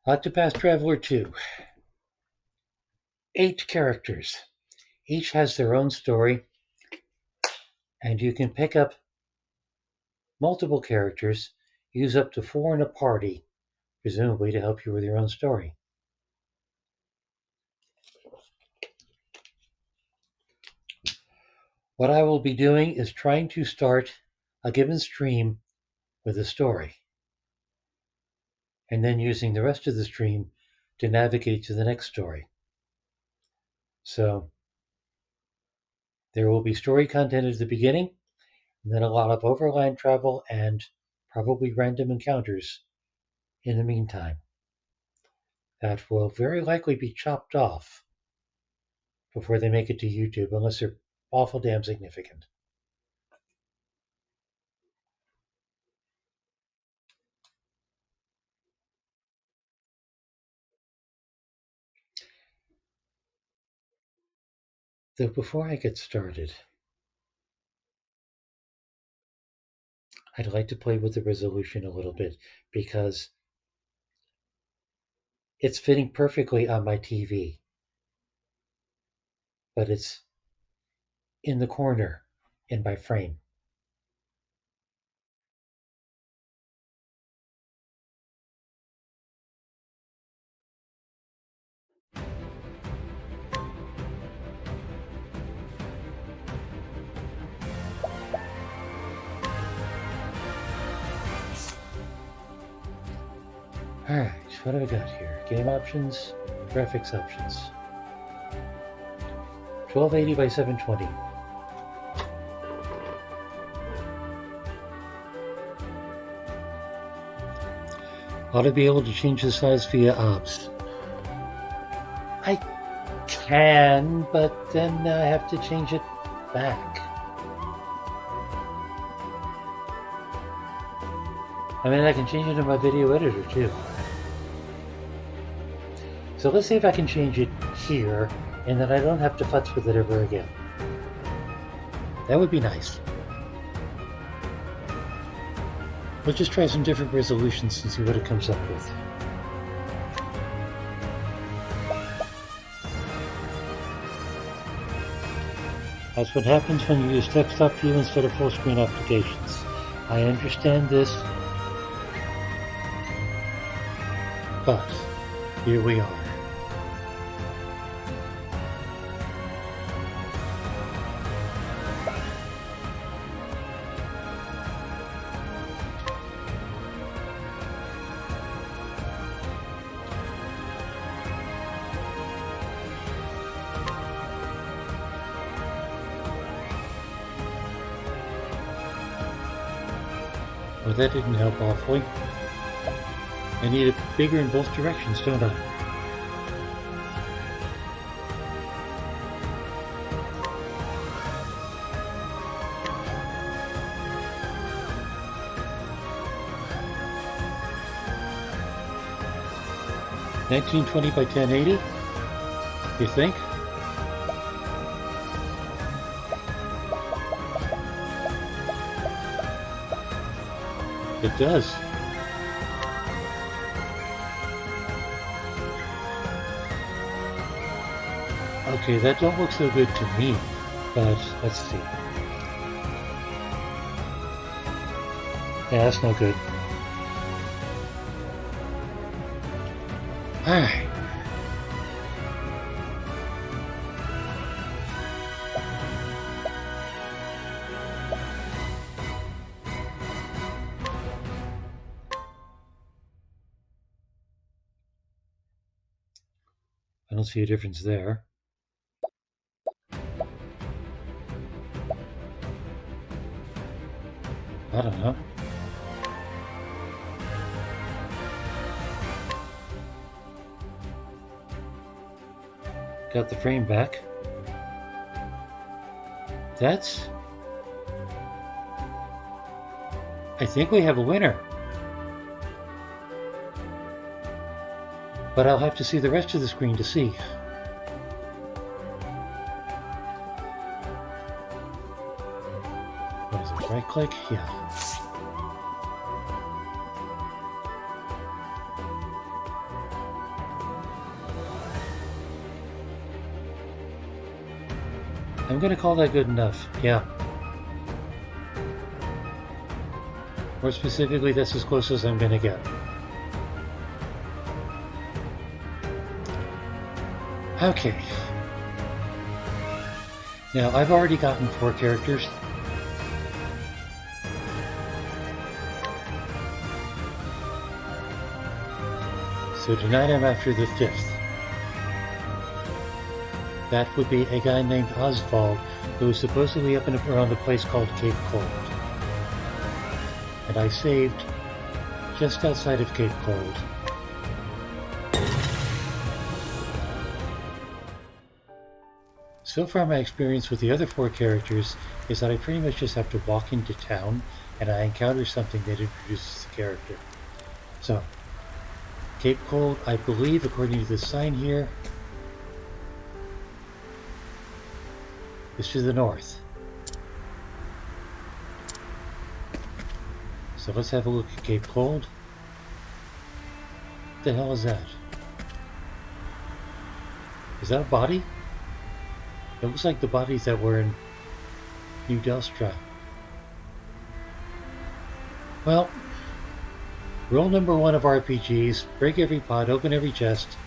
Octopath Traveler 2. 8 characters. Each has their own story, and you can pick up multiple characters, use up to 4 in a party, presumably to help you with your own story. What I will be doing is trying to start a given stream with a story, and then using the rest of the stream to navigate to the next story. So there will be story content at the beginning, and then a lot of overland travel and probably random encounters in the meantime. That will very likely be chopped off before they make it to YouTube, unless they're awful damn significant. Though before I get started, I'd like to play with the resolution a little bit because it's fitting perfectly on my TV, but it's in the corner in my frame. Alright, what have I got here? Game options, graphics options. 1280 by 720. Ought to be able to change the size via OBS. I can, but then I have to change it back. I mean, I can change it in my video editor too. So let's see if I can change it here, and then I don't have to futz with it ever again. That would be nice. Let's just try some different resolutions and see what it comes up with. That's what happens when you use desktop view instead of full screen applications. I understand this, but here we are. Well, that didn't help awfully. I need it bigger in both directions, don't I? $1920 by 1080? You think? It does. Okay, that don't look so good to me, but let's see. Yeah, that's no good. Alright. I don't see a difference there. I don't know. Got the frame back. That's... I think we have a winner. But I'll have to see the rest of the screen to see. What is it, right click? Yeah. I'm gonna call that good enough. Yeah. More specifically, that's as close as I'm gonna get. Okay. Now, I've already gotten 4 characters. So tonight I'm after the 5th. That would be a guy named Osvald, who is supposedly up and around a place called Cape Cold. And I saved just outside of Cape Cold. So far my experience with the other 4 characters is that I pretty much just have to walk into town and I encounter something that introduces the character. So, Cape Cold, I believe, according to this sign here, is to the north. So let's have a look at Cape Cold. What the hell is that? Is that a body? It looks like the bodies that were in New Delstra. Well, rule number 1 of RPGs, break every pot, open every chest,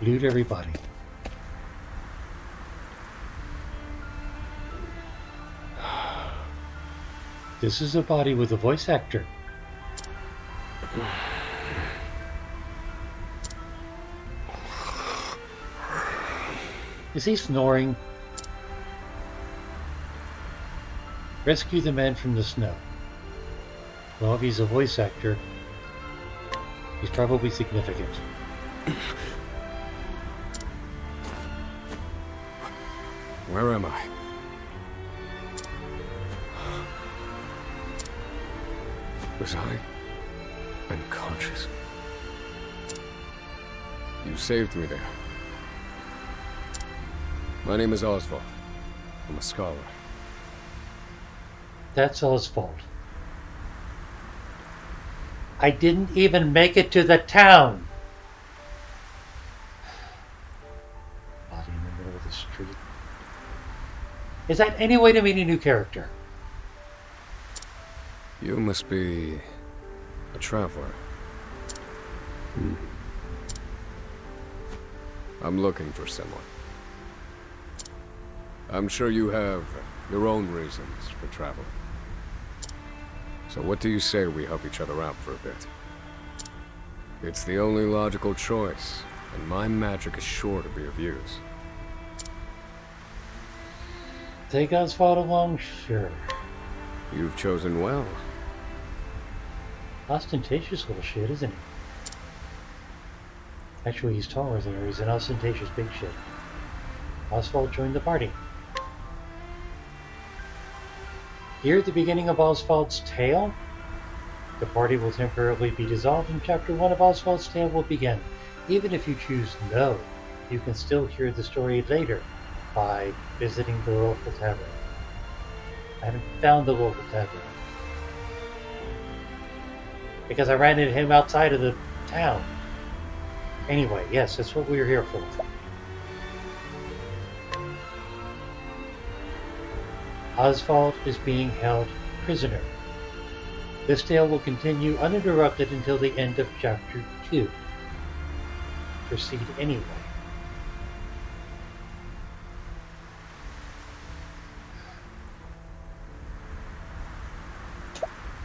loot every body. This is a body with a voice actor. Is he snoring? Rescue the man from the snow. Well, if he's a voice actor, he's probably significant. Where am I? Was I unconscious? You saved me there. My name is Osvald. I'm a scholar. That's Osvald. I didn't even make it to the town! Body in the middle of the street. Is that any way to meet a new character? You must be a traveler. I'm looking for someone. I'm sure you have your own reasons for traveling. So what do you say we help each other out for a bit? It's the only logical choice, and my magic is sure to be of use. Take Osvald along? Sure. You've chosen well. Ostentatious little shit, isn't he? Actually, he's taller than her. He's an ostentatious big shit. Osvald joined the party. Here at the beginning of Osvald's tale, the party will temporarily be dissolved and Chapter 1 of Osvald's tale will begin. Even if you choose no, you can still hear the story later by visiting the local tavern. I haven't found the local tavern because I ran into him outside of the town. Anyway, yes, that's what we were here for. Osvald is being held prisoner. This tale will continue uninterrupted until the end of Chapter 2. Proceed anyway.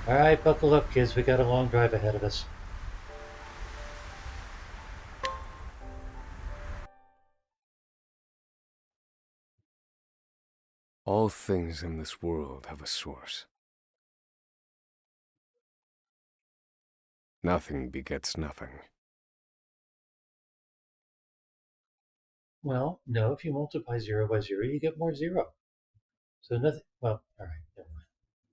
Alright, buckle up, kids. We got a long drive ahead of us. All things in this world have a source. Nothing begets nothing. Well, no, if you multiply 0 by 0, you get more 0. So nothing. Well, alright, never mind.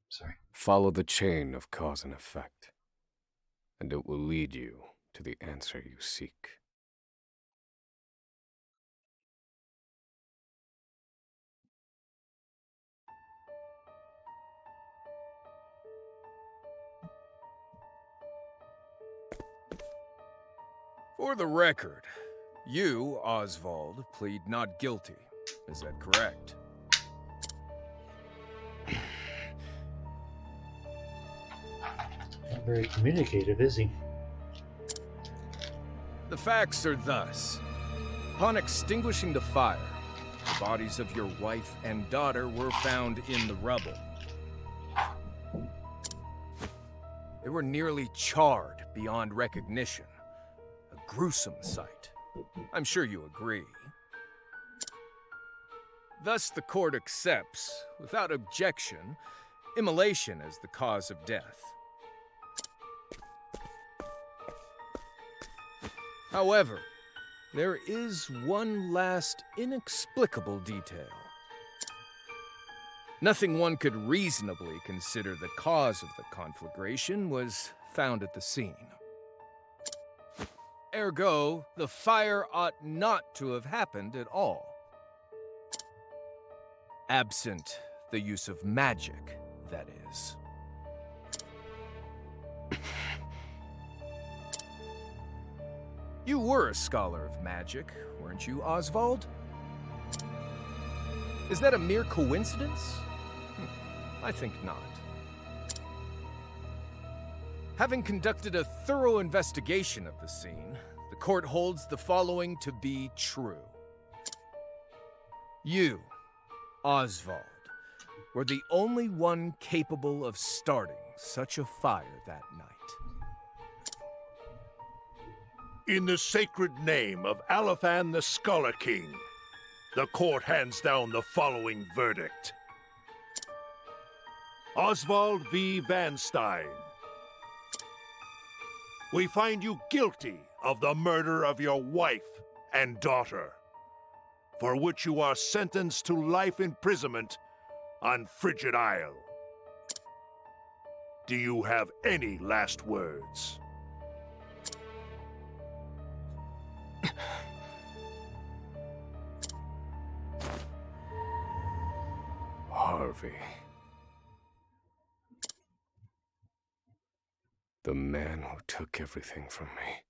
Sorry. Follow the chain of cause and effect, and it will lead you to the answer you seek. For the record, you, Osvald, plead not guilty. Is that correct? very communicative, is he? The facts are thus. Upon extinguishing the fire, the bodies of your wife and daughter were found in the rubble. They were nearly charred beyond recognition. A gruesome sight. I'm sure you agree. Thus, the court accepts, without objection, immolation as the cause of death. However, there is one last inexplicable detail. Nothing one could reasonably consider the cause of the conflagration was found at the scene. Ergo, the fire ought not to have happened at all. Absent the use of magic, that is. You were a scholar of magic, weren't you, Osvald? Is that a mere coincidence? I think not. Having conducted a thorough investigation of the scene, the court holds the following to be true. You, Osvald, were the only one capable of starting such a fire that night. In the sacred name of Alephan the Scholar King, the court hands down the following verdict. Osvald V. Van Stein. We find you guilty of the murder of your wife and daughter, for which you are sentenced to life imprisonment on Frigid Isle. Do you have any last words? Harvey. The man who took everything from me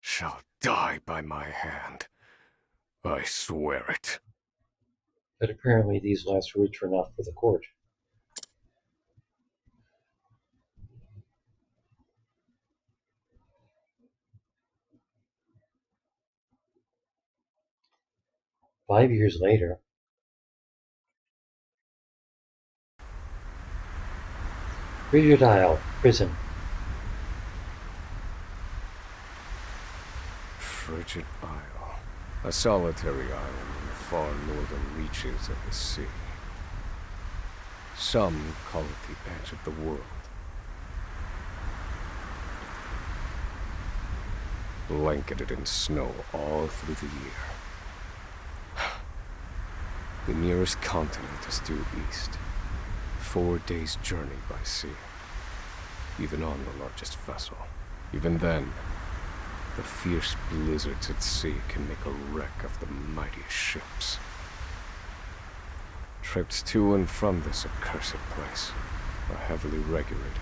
shall die by my hand. I swear it. But apparently these last words were not for the court. Five years later, Frigid Isle prison. Frigid Isle. A solitary island in the far northern reaches of the sea. Some call it the edge of the world. Blanketed in snow all through the year. The nearest continent is due east. 4 days' journey by sea. Even on the largest vessel. Even then, the fierce blizzards at sea can make a wreck of the mightiest ships. Trips to and from this accursed place are heavily regulated.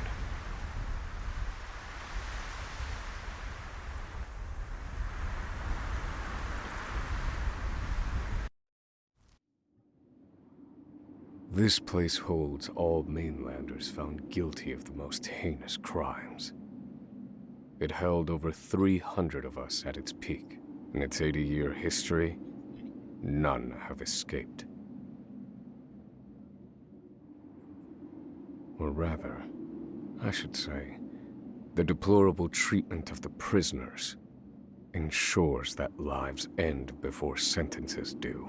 This place holds all mainlanders found guilty of the most heinous crimes. It held over 300 of us at its peak. In its 80-year history, none have escaped. Or rather, I should say, the deplorable treatment of the prisoners ensures that lives end before sentences do.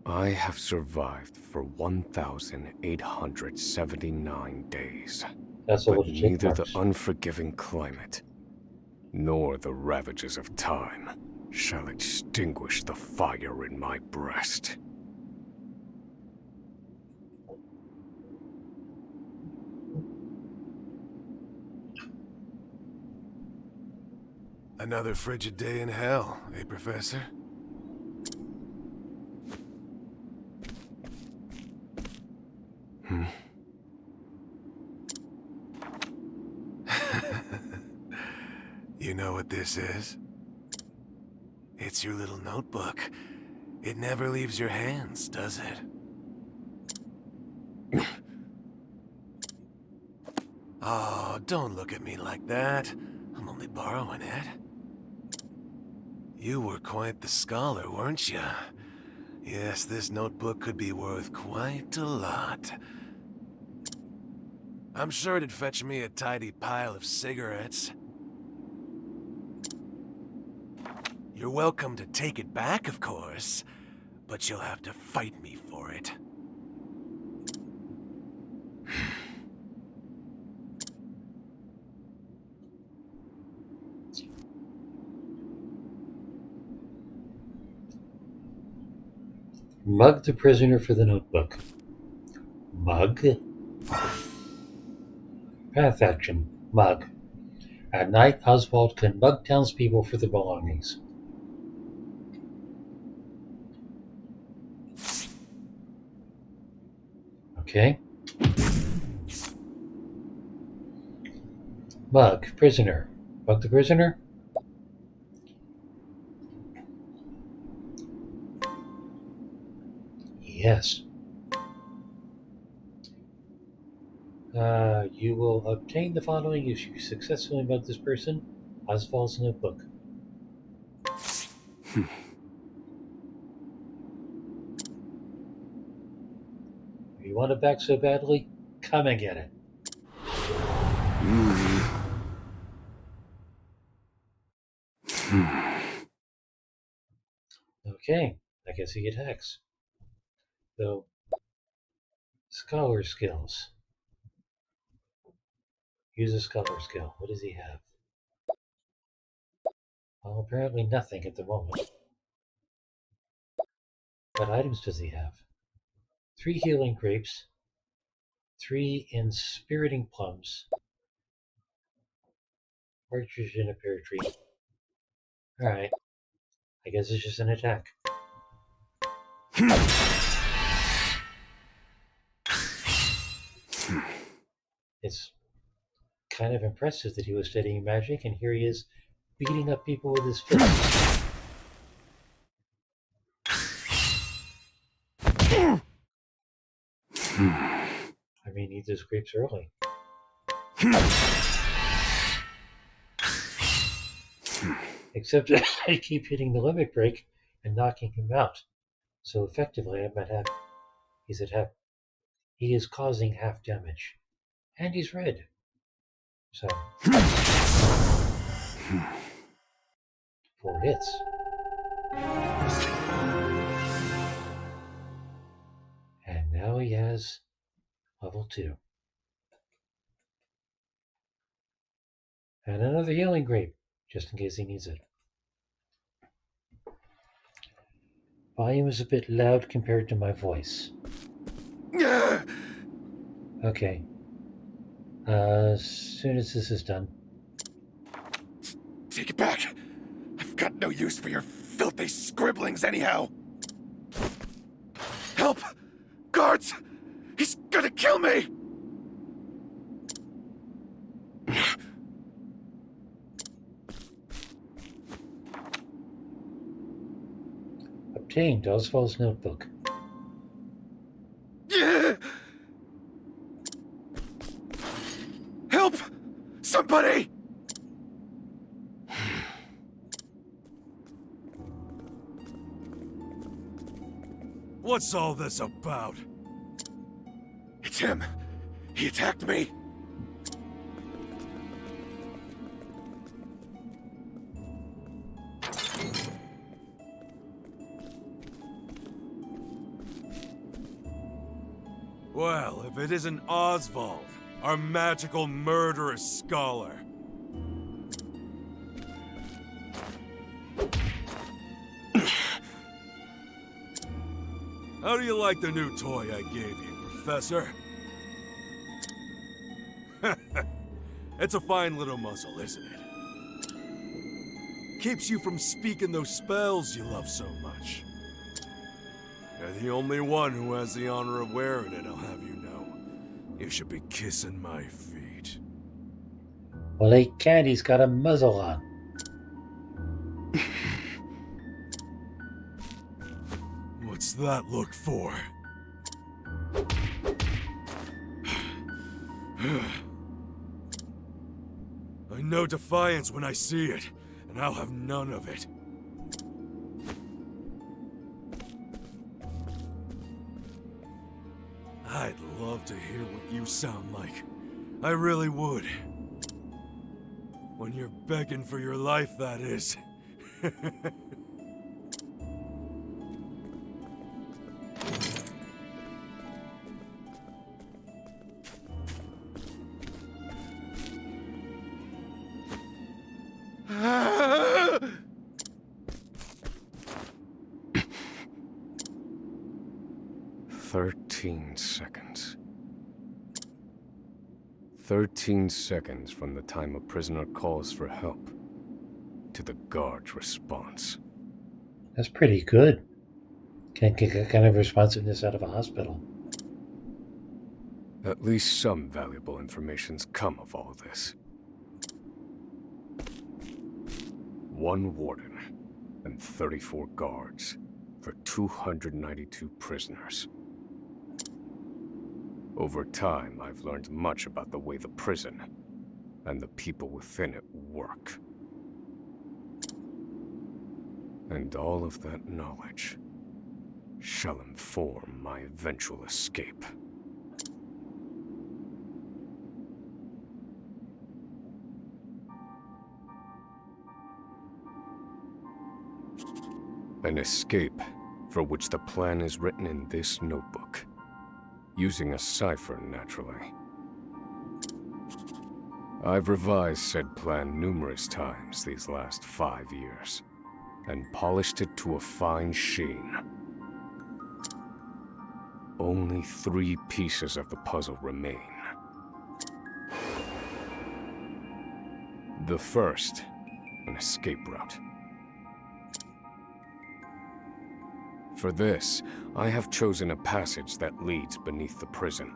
I have survived for 1,879 days. That's a But lot of check neither the marks. unforgiving climate nor the ravages of time shall extinguish the fire in my breast. Another frigid day in hell, eh, Professor? You know what this is? It's your little notebook. It never leaves your hands, does it? Oh, don't look at me like that. I'm only borrowing it. You were quite the scholar, weren't you? Yes, this notebook could be worth quite a lot. I'm sure it'd fetch me a tidy pile of cigarettes. You're welcome to take it back, of course, but you'll have to fight me for it. Mug the prisoner for the notebook. Mug. Path action. Mug. At night, Oswald can mug townspeople for their belongings. Okay. Mug. Prisoner. Mug the prisoner? Yes. You will obtain the following if you successfully mug this person. Oswald's notebook. If you want it back so badly, come and get it. Okay, I guess he attacks. So, scholar skills. Use a scholar skill. What does he have? Well, apparently nothing at the moment. What items does he have? 3 healing grapes, 3 inspiriting plums, partridge in a pear tree. Alright, I guess it's just an attack. It's kind of impressive that he was studying magic, and here he is beating up people with his fists. I mean, eat those grapes early. Except I keep hitting the limit break and knocking him out. So effectively, I'm at half. He's at half. He is causing half damage. And he's red. So, 4 hits. And now he has level 2. And another healing grape, just in case he needs it. Volume is a bit loud compared to my voice. Okay. As soon as this is done. Take it back. I've got no use for your filthy scribblings anyhow. Help! Guards! He's gonna kill me! Obtained Osvald's notebook. Help! Somebody! What's all this about? It's him. He attacked me. Well, if it isn't Osvald, our magical murderous scholar. How do you like the new toy I gave you, Professor? It's a fine little muzzle, isn't it? Keeps you from speaking those spells you love so much. You're the only one who has the honor of wearing it, I'll have you know. You should be kissing my feet. Well, he can't. He's got a muzzle on. What's that look for? I know defiance when I see it, and I'll have none of it. I'd love to hear what you sound like. I really would. When you're begging for your life, that is. Seconds. 13 seconds from the time a prisoner calls for help to the guard's response. That's pretty good. Can't get that kind of responsiveness out of a hospital. At least some valuable information's come of all this. One warden and 34 guards for 292 prisoners. Over time, I've learned much about the way the prison and the people within it work. And all of that knowledge shall inform my eventual escape. An escape for which the plan is written in this notebook. Using a cipher, naturally. I've revised said plan numerous times these last 5 years, and polished it to a fine sheen. Only 3 pieces of the puzzle remain. The first, an escape route. For this, I have chosen a passage that leads beneath the prison.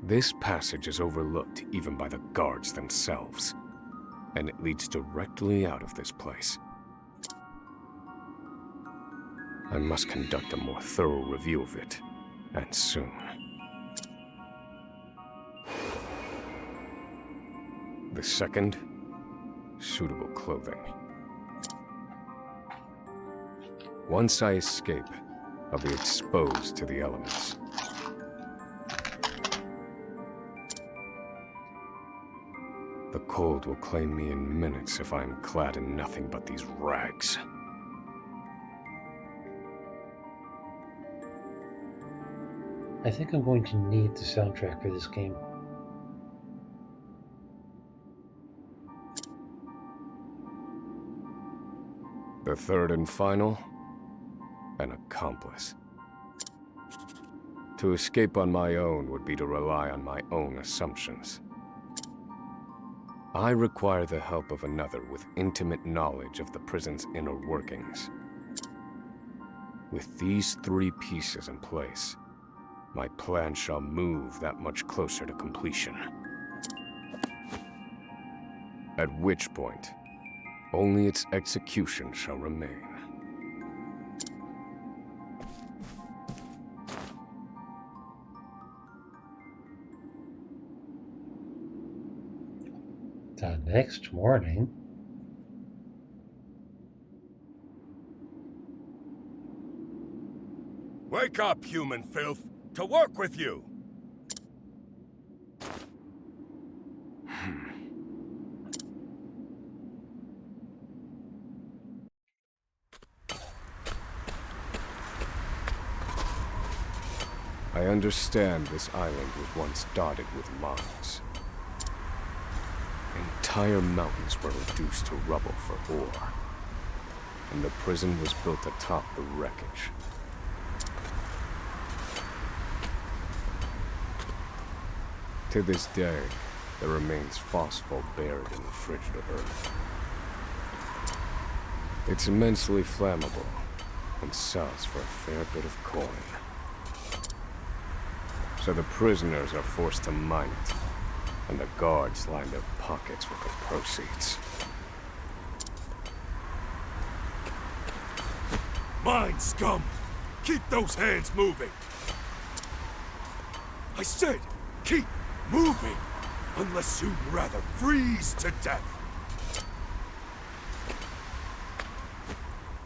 This passage is overlooked even by the guards themselves, and it leads directly out of this place. I must conduct a more thorough review of it, and soon. The second, suitable clothing. Once I escape, I'll be exposed to the elements. The cold will claim me in minutes if I am clad in nothing but these rags. I think I'm going to need the soundtrack for this game. The third and final, an accomplice. To escape on my own would be to rely on my own assumptions. I require the help of another with intimate knowledge of the prison's inner workings. With these 3 pieces in place, my plan shall move that much closer to completion. At which point, only its execution shall remain. The next morning, Wake up, human filth! To work with you! I understand this island was once dotted with mines. Entire mountains were reduced to rubble for ore, and the prison was built atop the wreckage. To this day, there remains phosphor buried in the frigid earth. It's immensely flammable, and sells for a fair bit of coin. So the prisoners are forced to mine it, and the guards line their pockets with the proceeds. Mine, scum! Keep those hands moving! I said, keep moving! Unless you'd rather freeze to death!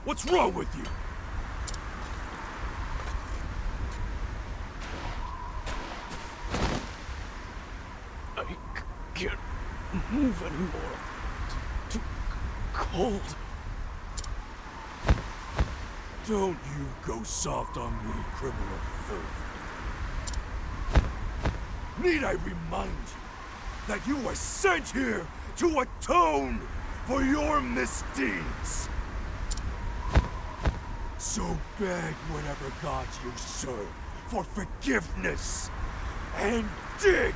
What's wrong with you? I can't move anymore. Too cold. Don't you go soft on me, criminal filth. Need I remind you that you were sent here to atone for your misdeeds? So beg whatever gods you serve for forgiveness, and dig,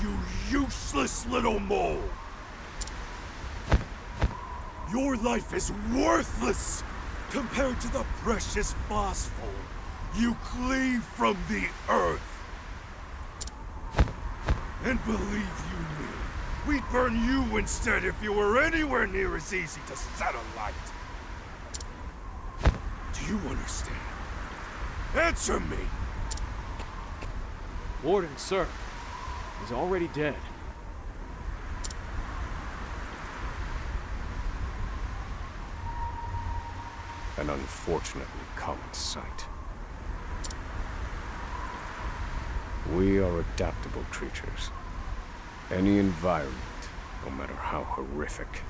you useless little mole! Your life is worthless compared to the precious phosphor you cleave from the earth. And believe you me, we'd burn you instead if you were anywhere near as easy to set alight. Do you understand? Answer me! Warden, sir. He's already dead. An unfortunately common sight. We are adaptable creatures. Any environment, no matter how horrific,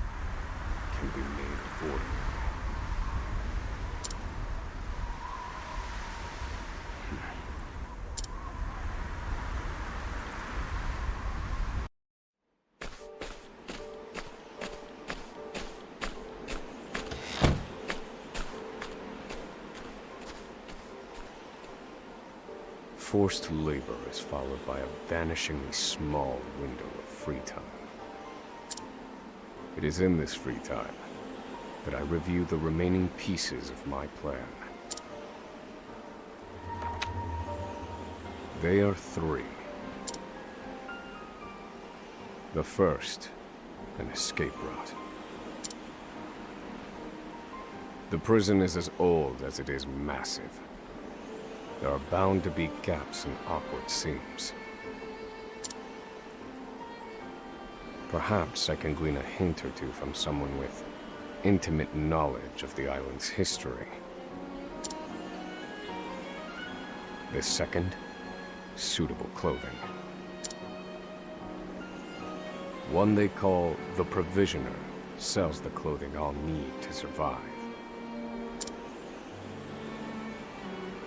can be made ordinary. Forced labor is followed by a vanishingly small window of free time. It is in this free time that I review the remaining pieces of my plan. They are three. The first, an escape route. The prison is as old as it is massive. There are bound to be gaps and awkward seams. Perhaps I can glean a hint or two from someone with intimate knowledge of the island's history. The second, suitable clothing. One they call the Provisioner sells the clothing I'll need to survive.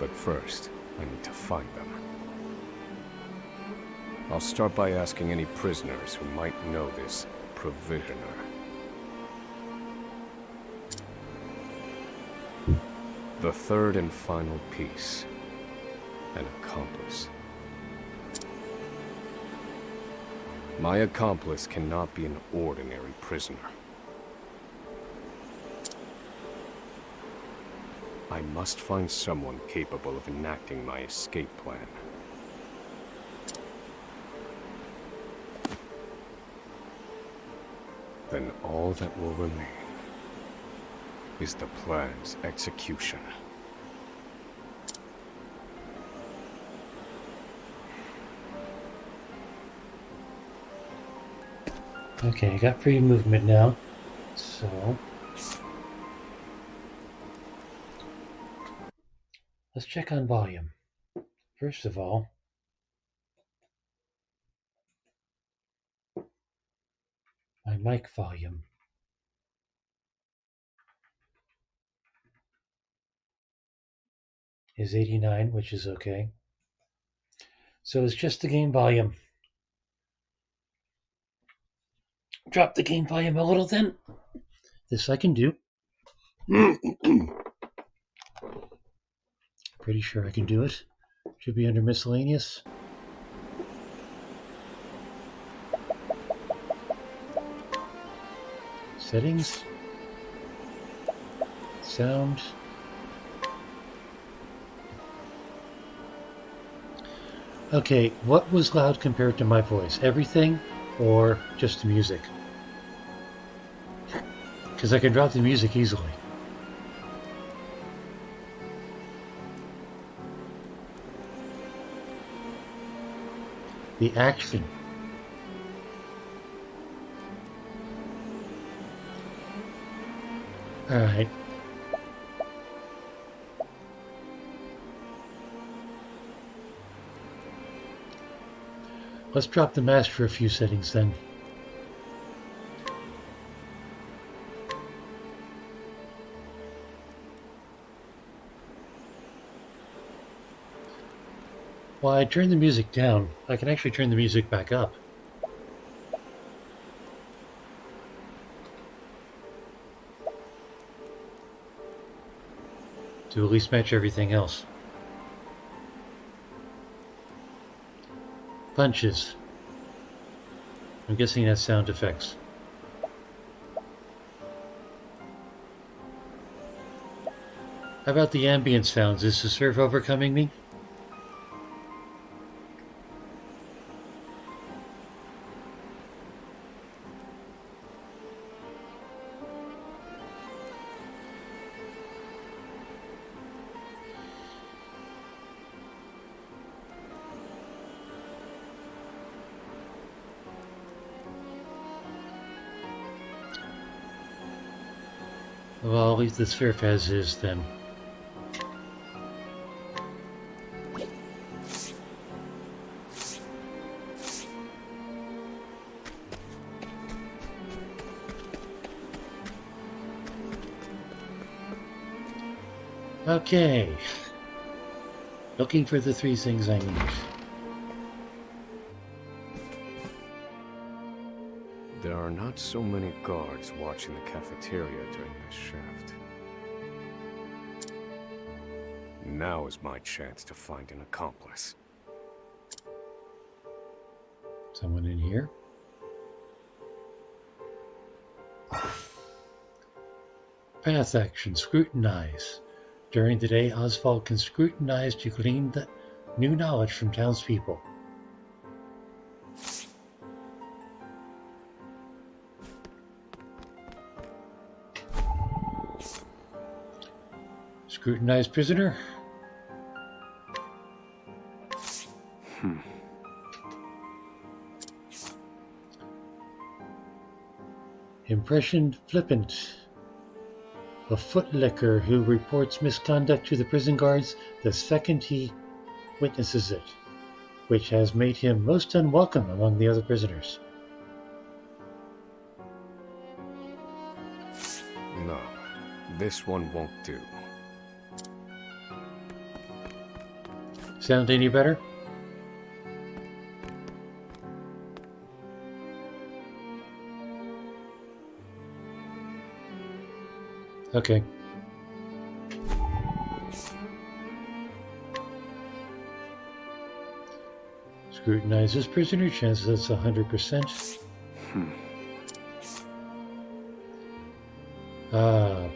But first, I need to find them. I'll start by asking any prisoners who might know this Provisioner. The third and final piece, an accomplice. My accomplice cannot be an ordinary prisoner. I must find someone capable of enacting my escape plan. Then all that will remain is the plan's execution. Okay, I got free movement now, so let's check on volume. First of all, my mic volume. Is 89, which is okay. So it's just the game volume. Drop the game volume a little then. This I can do. Pretty sure I can do it. Should be under miscellaneous. Settings. Sound. Okay, what was loud compared to my voice? Everything or just the music? Because I can drop the music easily. The action. Alright. Let's drop the mask for a few settings then. While I turn the music down, I can actually turn the music back up. To at least match everything else. Punches. I'm guessing that's sound effects. How about the ambient sounds? Is the surf overcoming me? Well, I'll leave the surf as is then. Okay. Looking for the 3 things I need. There are not so many guards watching the cafeteria during this shift. Now is my chance to find an accomplice. Someone in here? Path action. Scrutinize. During the day, Osvald can scrutinize to glean the new knowledge from townspeople. Scrutinize prisoner. Impression flippant. A footlicker who reports misconduct to the prison guards the second he witnesses it, which has made him most unwelcome among the other prisoners. No, this one won't do. Sound any better? Okay. Scrutinize this prisoner, chances that's 100%.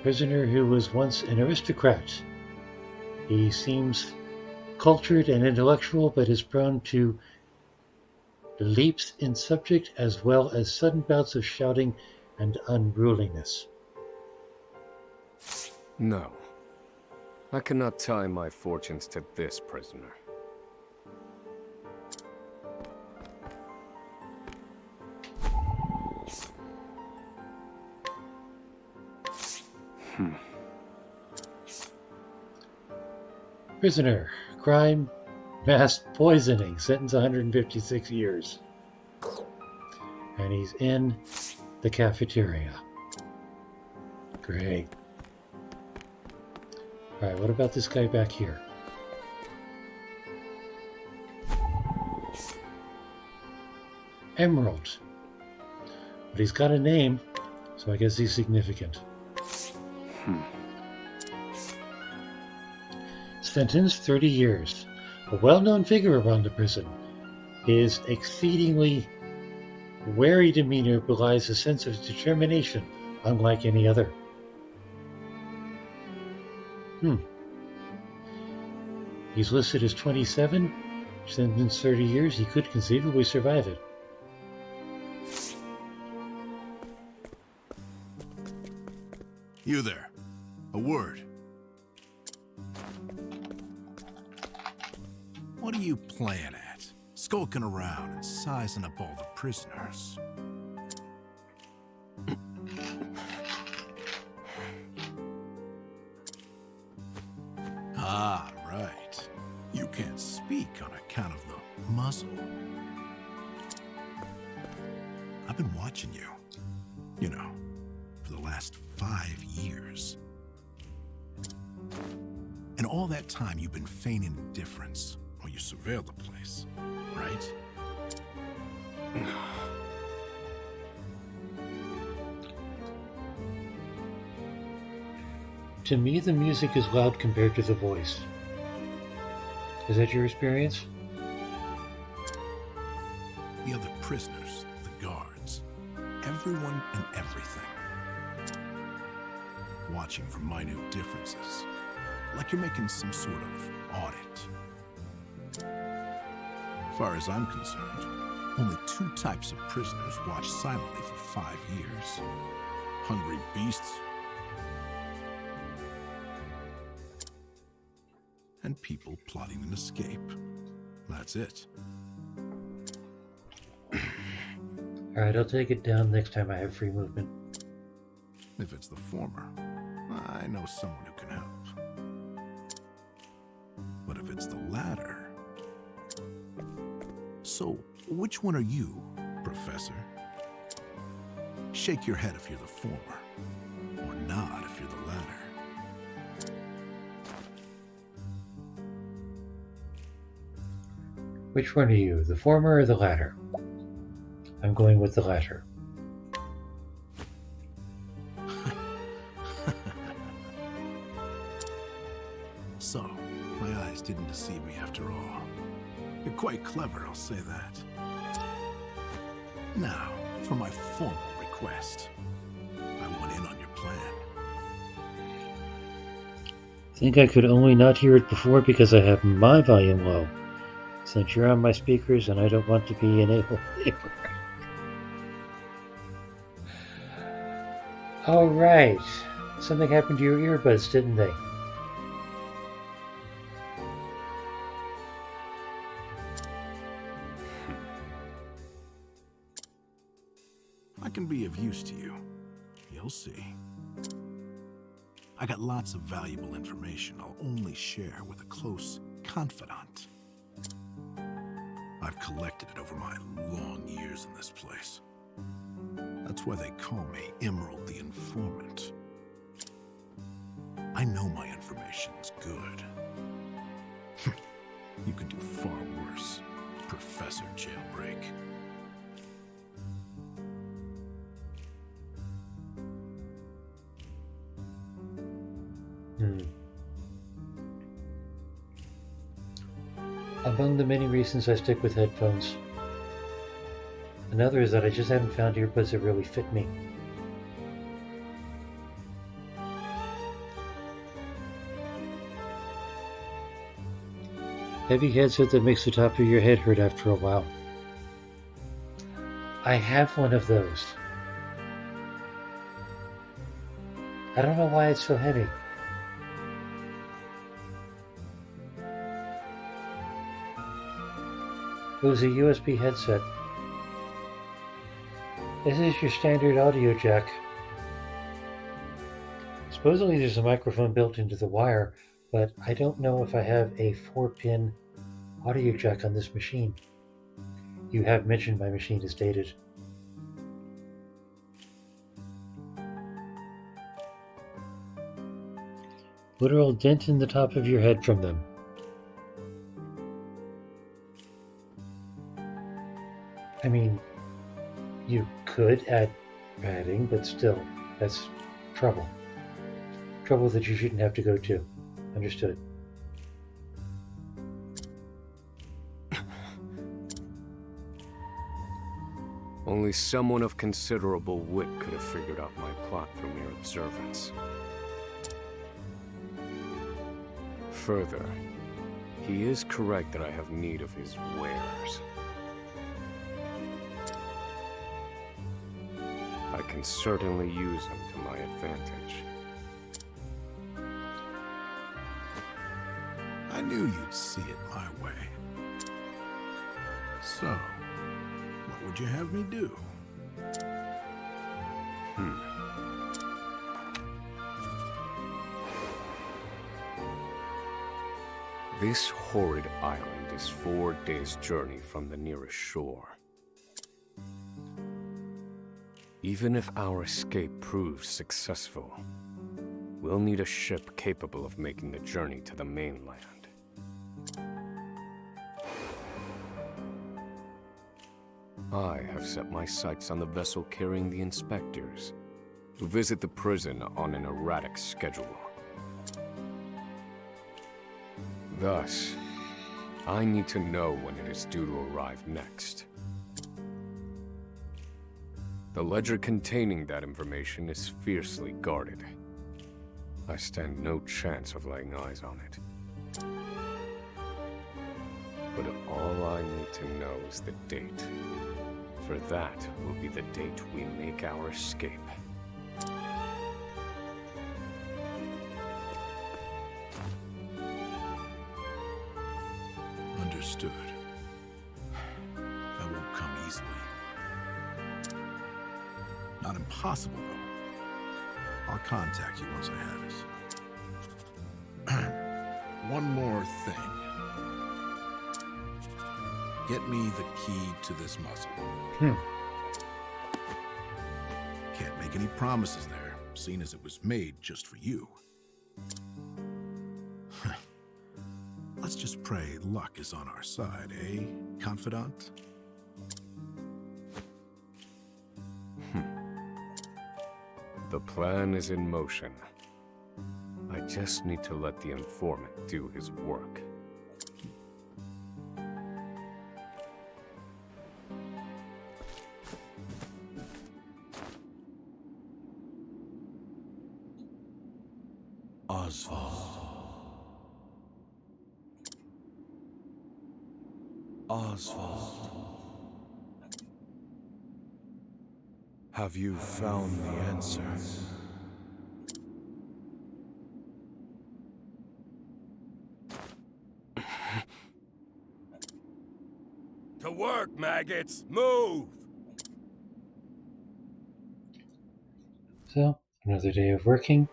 Prisoner who was once an aristocrat. He seems cultured and intellectual, but is prone to leaps in subject as well as sudden bouts of shouting and unruliness. No. I cannot tie my fortunes to this prisoner. Prisoner, crime, mass poisoning, sentence 156 years. And he's in the cafeteria. Great. Alright, what about this guy back here? Emerald. But he's got a name, so I guess he's significant. Sentence 30 years. A well-known figure around the prison. His exceedingly wary demeanor belies a sense of determination unlike any other. He's listed as 27, sentence 30 years. He could conceivably survive it. You there. A word. What are you playing at? skulking around and sizing up all the prisoners. Ah, right. You can't speak on account of the muzzle. I've been watching you, you know, for the last 5 years. And all that time you've been feigning indifference while you surveilled the place, right? To me, the music is loud compared to the voice. Is that your experience? The other prisoners, the guards, everyone and everything. Watching for minute differences, like you're making some sort of audit. As far as I'm concerned, only 2 types of prisoners watch silently for 5 years. Hungry beasts and people plotting an escape. That's it. Alright, I'll take it down next time I have free movement. If it's the former, I know someone who can help. But if it's the latter... So, which one are you, Professor? Shake your head if you're the former, or nod if you're the latter. Which one are you, the former or the latter? I'm going with the latter. So, my eyes didn't deceive me after all. You're quite clever, I'll say that. Now, for my formal request. I want in on your plan. Think I could only not hear it before because I have my volume low. Since you're on my speakers and I don't want to be an able neighbor. Alright. Something happened to your earbuds, didn't they? I can be of use to you. You'll see. I got lots of valuable information I'll only share with a close confidant. I've collected it over my long years in this place. That's why they call me Emerald the Informant. I know my information's good. You could do far worse, Professor Jailbreak. Among the many reasons I stick with headphones, another is that I just haven't found earbuds that really fit me. Heavy headset that makes the top of your head hurt after a while. I have one of those. I don't know why it's so heavy. It was a USB headset. This is your standard audio jack. Supposedly there's a microphone built into the wire, but I don't know if I have a 4-pin audio jack on this machine. You have mentioned my machine is dated. Literal dent in the top of your head from them. I mean, you could add padding, but still, that's trouble. Trouble that you shouldn't have to go to. Understood. Only someone of considerable wit could have figured out my plot from mere observance. Further, he is correct that I have need of his wares. I can certainly use them to my advantage. I knew you'd see it my way. So, what would you have me do? This horrid island is 4 days' journey from the nearest shore. Even if our escape proves successful, we'll need a ship capable of making the journey to the mainland. I have set my sights on the vessel carrying the inspectors, who visit the prison on an erratic schedule. Thus, I need to know when it is due to arrive next. The ledger containing that information is fiercely guarded. I stand no chance of laying eyes on it. But all I need to know is the date. For that will be the date we make our escape. Understood. That won't come easily. Not impossible, though. I'll contact you once I have it. One more thing. Get me the key to this muzzle. Can't make any promises there, seeing as it was made just for you. Let's just pray luck is on our side, eh, confidant? The plan is in motion. I just need to let the informant do his work. Osvald. Osvald. Have you found the answer? To work, maggots! Move! So, another day of working.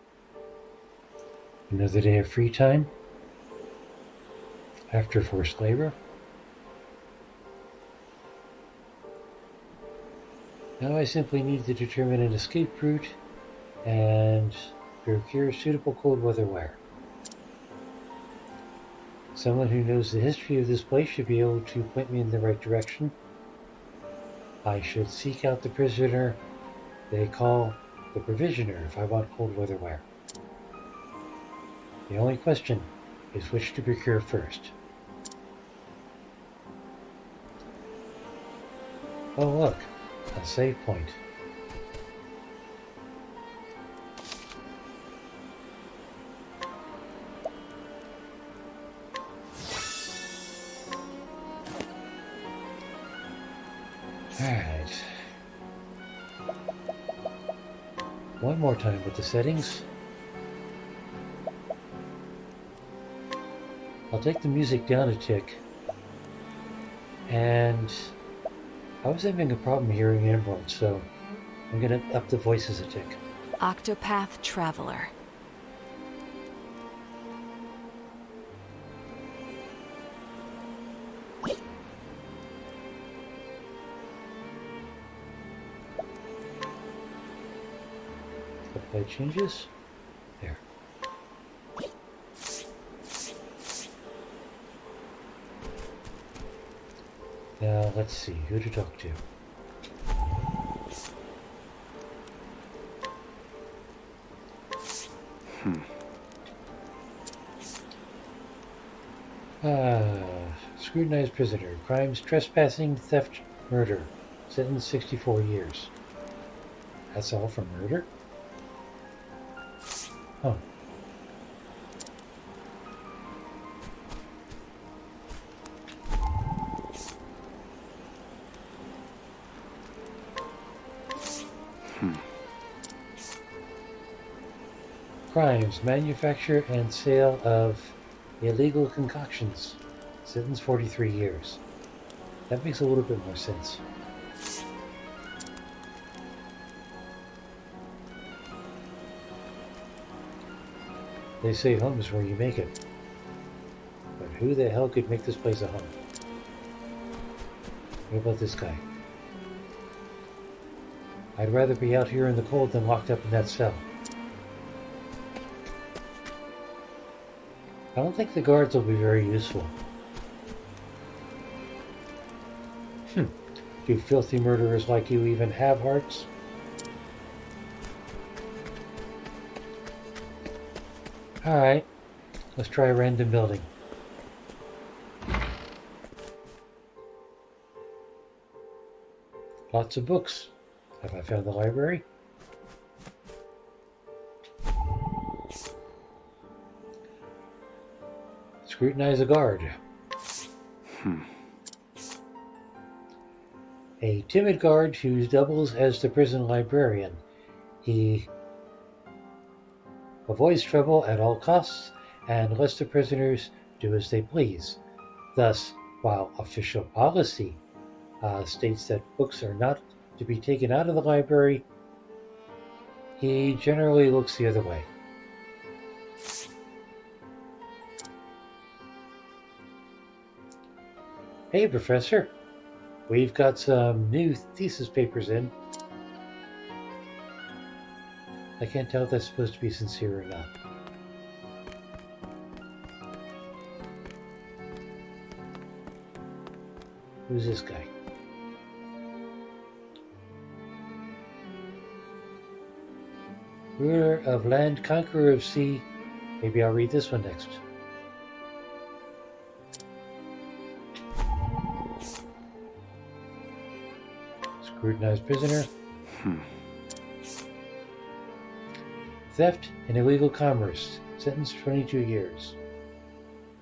Another day of free time. After forced labor. Now I simply need to determine an escape route and procure suitable cold weather wear. Someone who knows the history of this place should be able to point me in the right direction. I should seek out the prisoner they call the Provisioner if I want cold weather wear. The only question is which to procure first. Oh look, a save point. Alright. One more time with the settings. I'll take the music down a tick. And I was having a problem hearing Emerald, so I'm gonna up the voices a tick. Octopath Traveler. Apply changes. There. Now let's see who to talk to. Scrutinized prisoner. Crimes: trespassing, theft, murder. Sentence 64 years. That's all for murder? Oh. Crimes: manufacture and sale of illegal concoctions. Sentence 43 years. That makes a little bit more sense. They say home is where you make it. But who the hell could make this place a home? What about this guy? I'd rather be out here in the cold than locked up in that cell. I don't think the guards will be very useful. Do filthy murderers like you even have hearts? Alright, let's try a random building. Lots of books. Have I found the library? Scrutinize a guard. A timid guard who doubles as the prison librarian. He avoids trouble at all costs and lets the prisoners do as they please. Thus, while official policy states that books are not to be taken out of the library, he generally looks the other way. Hey, Professor. We've got some new thesis papers in. I can't tell if that's supposed to be sincere or not. Who's this guy? Ruler of land, conqueror of sea. Maybe I'll read this one next. Scrutinized prisoner. Theft and illegal commerce. Sentence 22 years.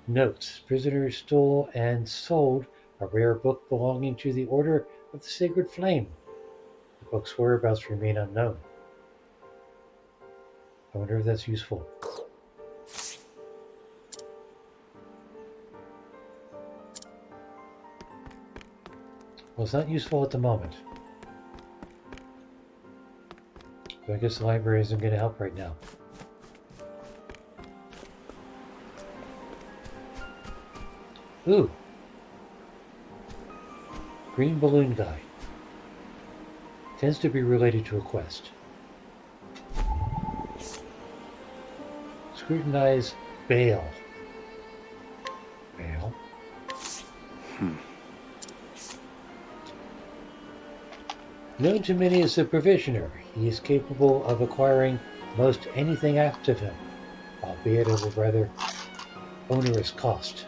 Notes. Prisoner stole and sold a rare book belonging to the Order of the Sacred Flame. The book's whereabouts remain unknown. I wonder if that's useful. Well, it's not useful at the moment. So I guess the library isn't going to help right now. Ooh. Green balloon guy. Tends to be related to a quest. Scrutinize Bale. Bale? Known to many as the Provisioner, he is capable of acquiring most anything asked of him, albeit at a rather onerous cost.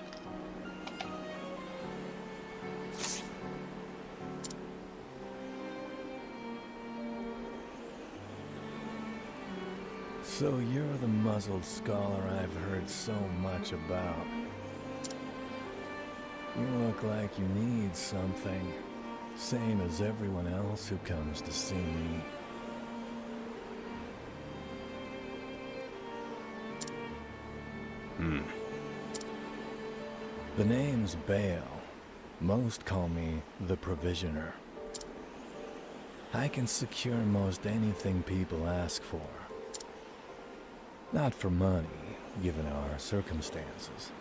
So you're the muzzled scholar I've heard so much about. You look like you need something. Same as everyone else who comes to see me. The name's Bale. Most call me the Provisioner. I can secure most anything people ask for. Not for money, given our circumstances.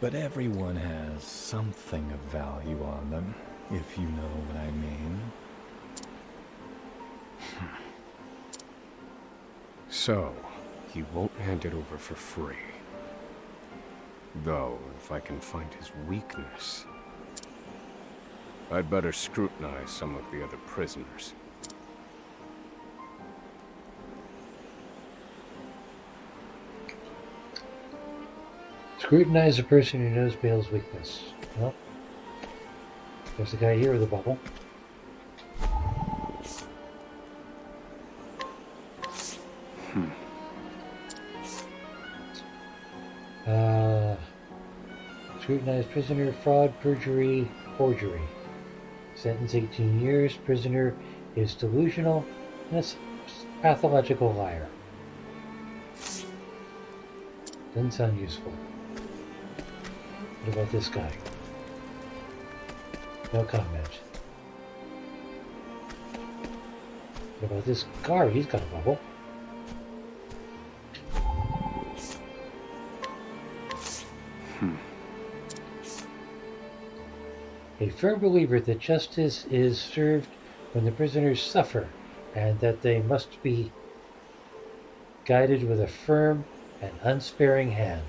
But everyone has something of value on them, if you know what I mean. So, he won't hand it over for free. Though, if I can find his weakness, I'd better scrutinize some of the other prisoners. Scrutinize the person who knows Bale's weakness. Well, there's the guy here with the bubble. Scrutinize prisoner, fraud, perjury, forgery. Sentence 18 years. Prisoner is delusional and a pathological liar. Doesn't sound useful. What about this guy? No comment. What about this guard? He's got a bubble. A firm believer that justice is served when the prisoners suffer, and that they must be guided with a firm and unsparing hand.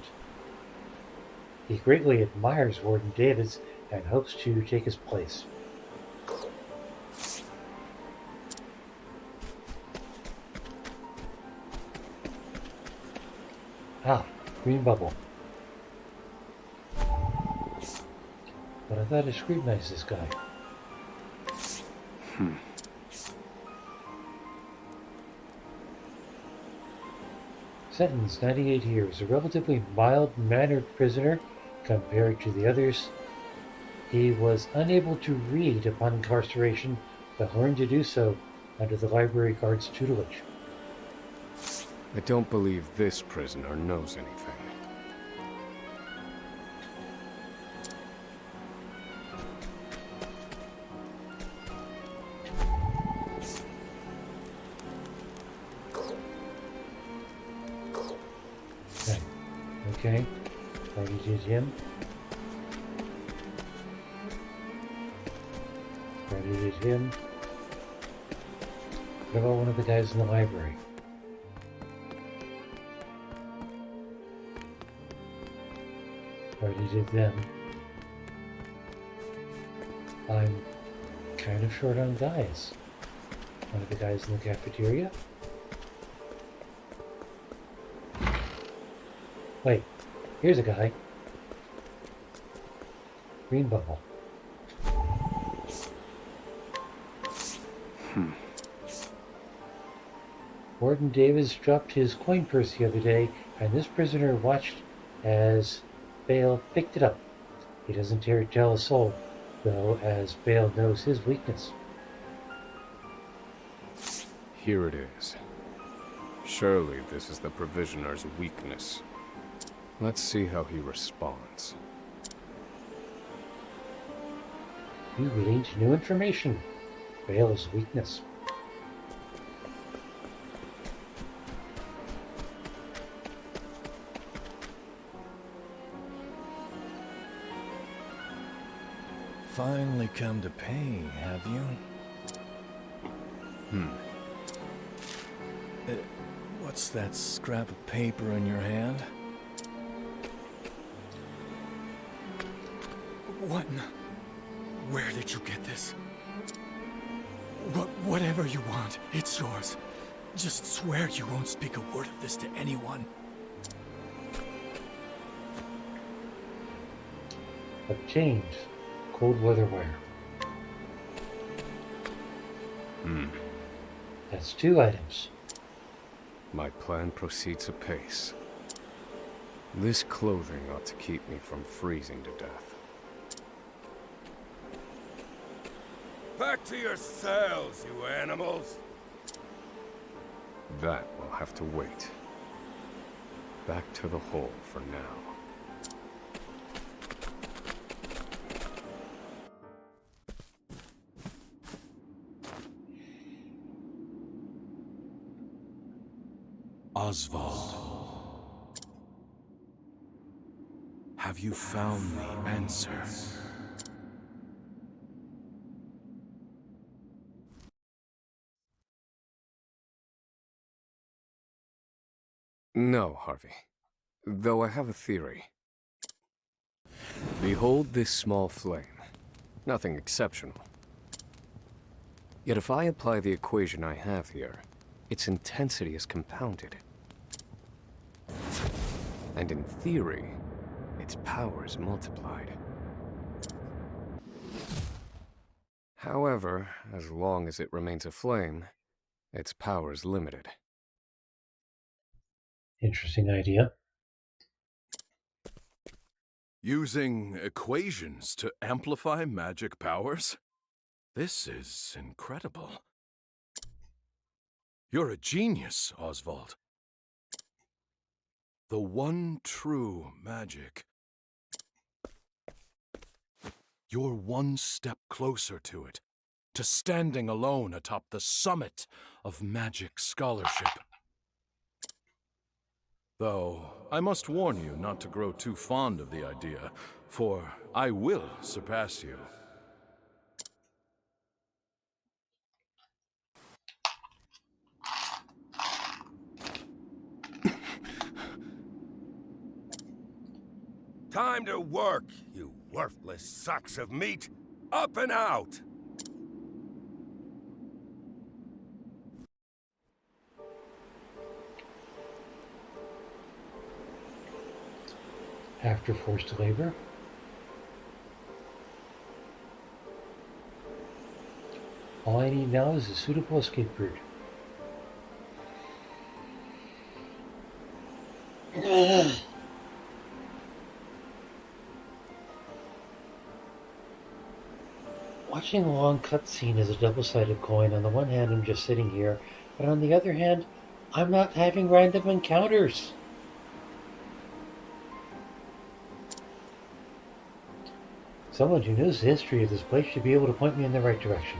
He greatly admires Warden Davis and hopes to take his place. Ah, green bubble. But I thought I scrutinized this guy. Sentence 98 years. A relatively mild-mannered prisoner compared to the others. He was unable to read upon incarceration, but learned to do so under the library guard's tutelage. I don't believe this prisoner knows anything. Okay. Already did him. Already did him. What about one of the guys in the library? Already did them. I'm kind of short on guys. One of the guys in the cafeteria. Wait, here's a guy. Green bubble. Warden Davis dropped his coin purse the other day, and this prisoner watched as Bale picked it up. He doesn't dare tell a soul, though, as Bale knows his weakness. Here it is. Surely this is the provisioner's weakness. Let's see how he responds. You gleaned new information. Bale's weakness. Finally come to pay, have you? What's that scrap of paper in your hand? What? Where did you get this? Whatever you want, it's yours. Just swear you won't speak a word of this to anyone. Obtained. Cold weather wear. That's 2 items. My plan proceeds apace. This clothing ought to keep me from freezing to death. Back to your cells, you animals! That will have to wait. Back to the hole for now. Osvald, have you found the answer? No, Harvey. Though I have a theory. Behold this small flame. Nothing exceptional. Yet if I apply the equation I have here, its intensity is compounded. And in theory, its power is multiplied. However, as long as it remains a flame, its power is limited. Interesting idea. Using equations to amplify magic powers? This is incredible. You're a genius, Osvald. The one true magic. you're one step closer to it, to standing alone atop the summit of magic scholarship. Though, I must warn you not to grow too fond of the idea, for I will surpass you. Time to work, you worthless sacks of meat! Up and out! After forced labor, all I need now is a suitable escape route. Watching a long cutscene is a double-sided coin. On the one hand, I'm just sitting here, but on the other hand, I'm not having random encounters. Someone who knows the history of this place should be able to point me in the right direction.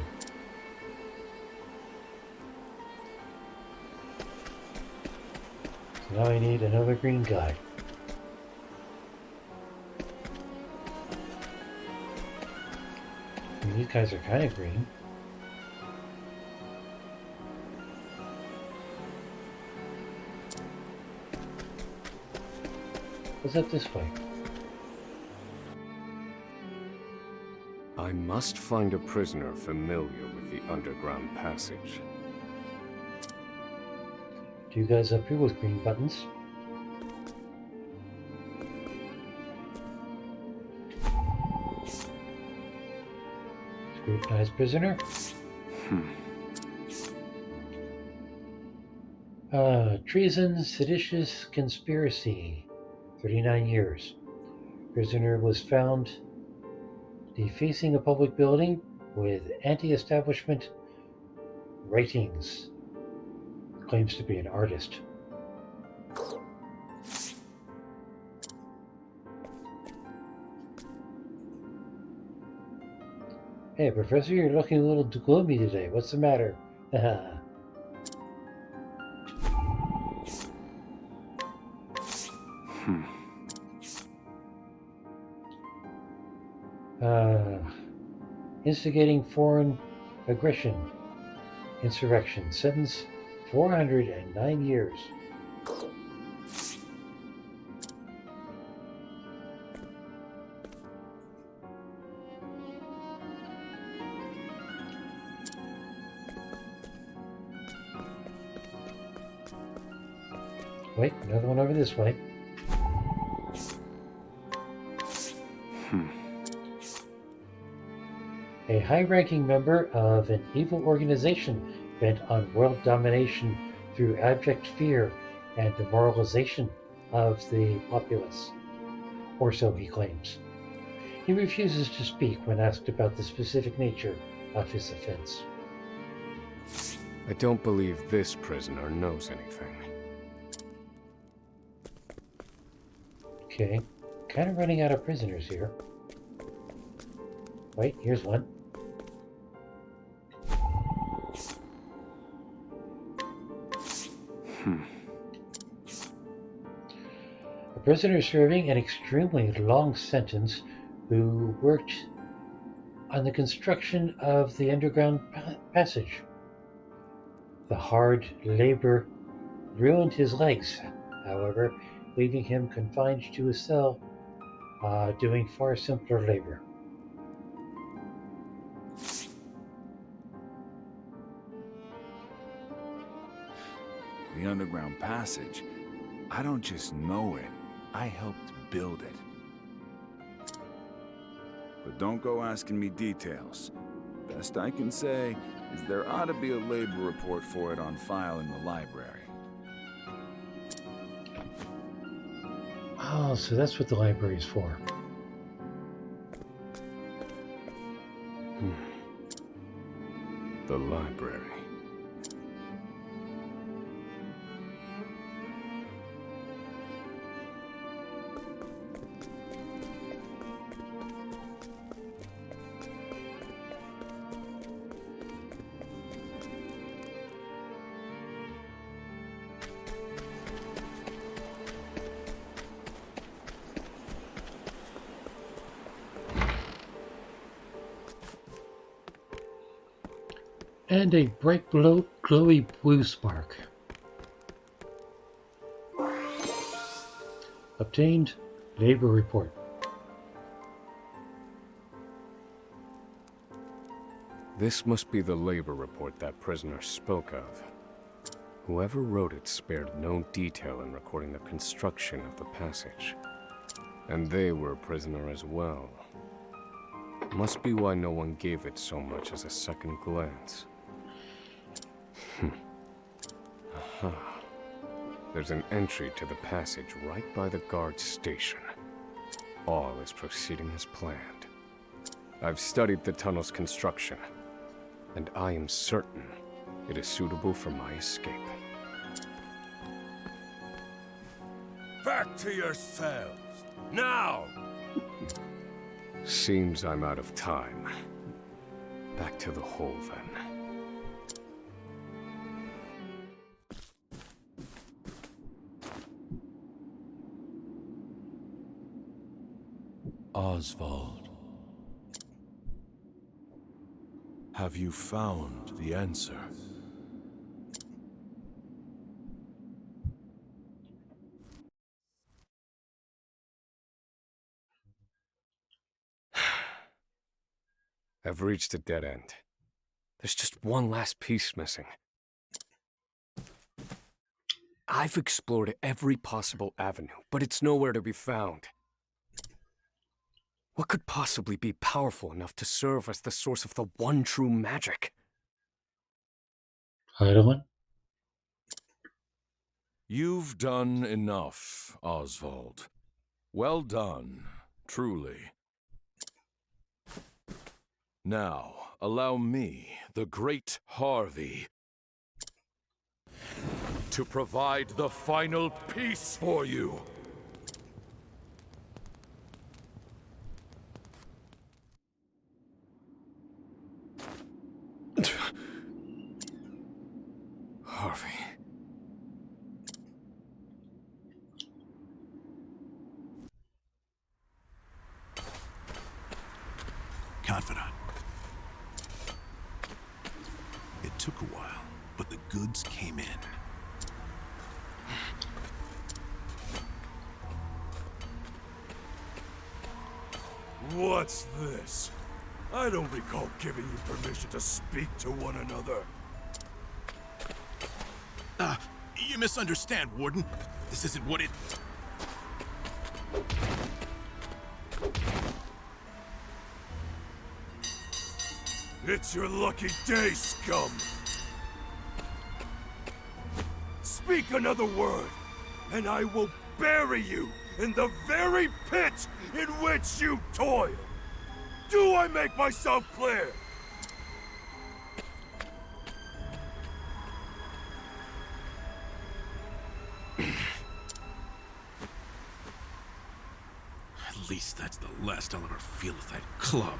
So now I need another green guy. And these guys are kind of green. What's up this way? I must find a prisoner familiar with the underground passage. Do you guys up here with green buttons? Scrutinized prisoner? Treason, seditious conspiracy. 39 years. Prisoner was found defacing a public building with anti-establishment writings. Claims to be an artist. Hey, Professor, you're looking a little gloomy today. What's the matter? Instigating foreign aggression, insurrection. Sentence 409 years. Wait, another one over this way. A high-ranking member of an evil organization bent on world domination through abject fear and demoralization of the populace. Or so he claims. He refuses to speak when asked about the specific nature of his offense. I don't believe this prisoner knows anything. Okay, kind of running out of prisoners here. Wait, here's one. A prisoner serving an extremely long sentence who worked on the construction of the underground passage. The hard labor ruined his legs, however, leaving him confined to a cell doing far simpler labor. The underground passage, I don't just know it, I helped build it. But don't go asking me details. Best I can say is there ought to be a labor report for it on file in the library. Oh, so that's what the library's for. The library. And a bright glowy blue spark. Obtained labor report. This must be the labor report that prisoner spoke of. Whoever wrote it spared no detail in recording the construction of the passage. And they were a prisoner as well. Must be why no one gave it so much as a second glance. Aha. There's an entry to the passage right by the guard station. All is proceeding as planned. I've studied the tunnel's construction, and I am certain it is suitable for my escape. Back to yourselves! Now! Seems I'm out of time. Back to the hole, then. Osvald. Have you found the answer? I've reached a dead end. There's just one last piece missing. I've explored every possible avenue, but it's nowhere to be found. What could possibly be powerful enough to serve as the source of the one true magic? Heidelman? You've done enough, Osvald. Well done, truly. Now, allow me, the great Harvey, to provide the final piece for you. Harvey. Confidant. It took a while, but the goods came in. What's this? I don't recall giving you permission to speak to one another. You misunderstand, Warden. This isn't what it... It's your lucky day, scum! Speak another word, and I will bury you in the very pit in which you toil! Do I make myself clear? At least that's the last I'll ever feel at that club,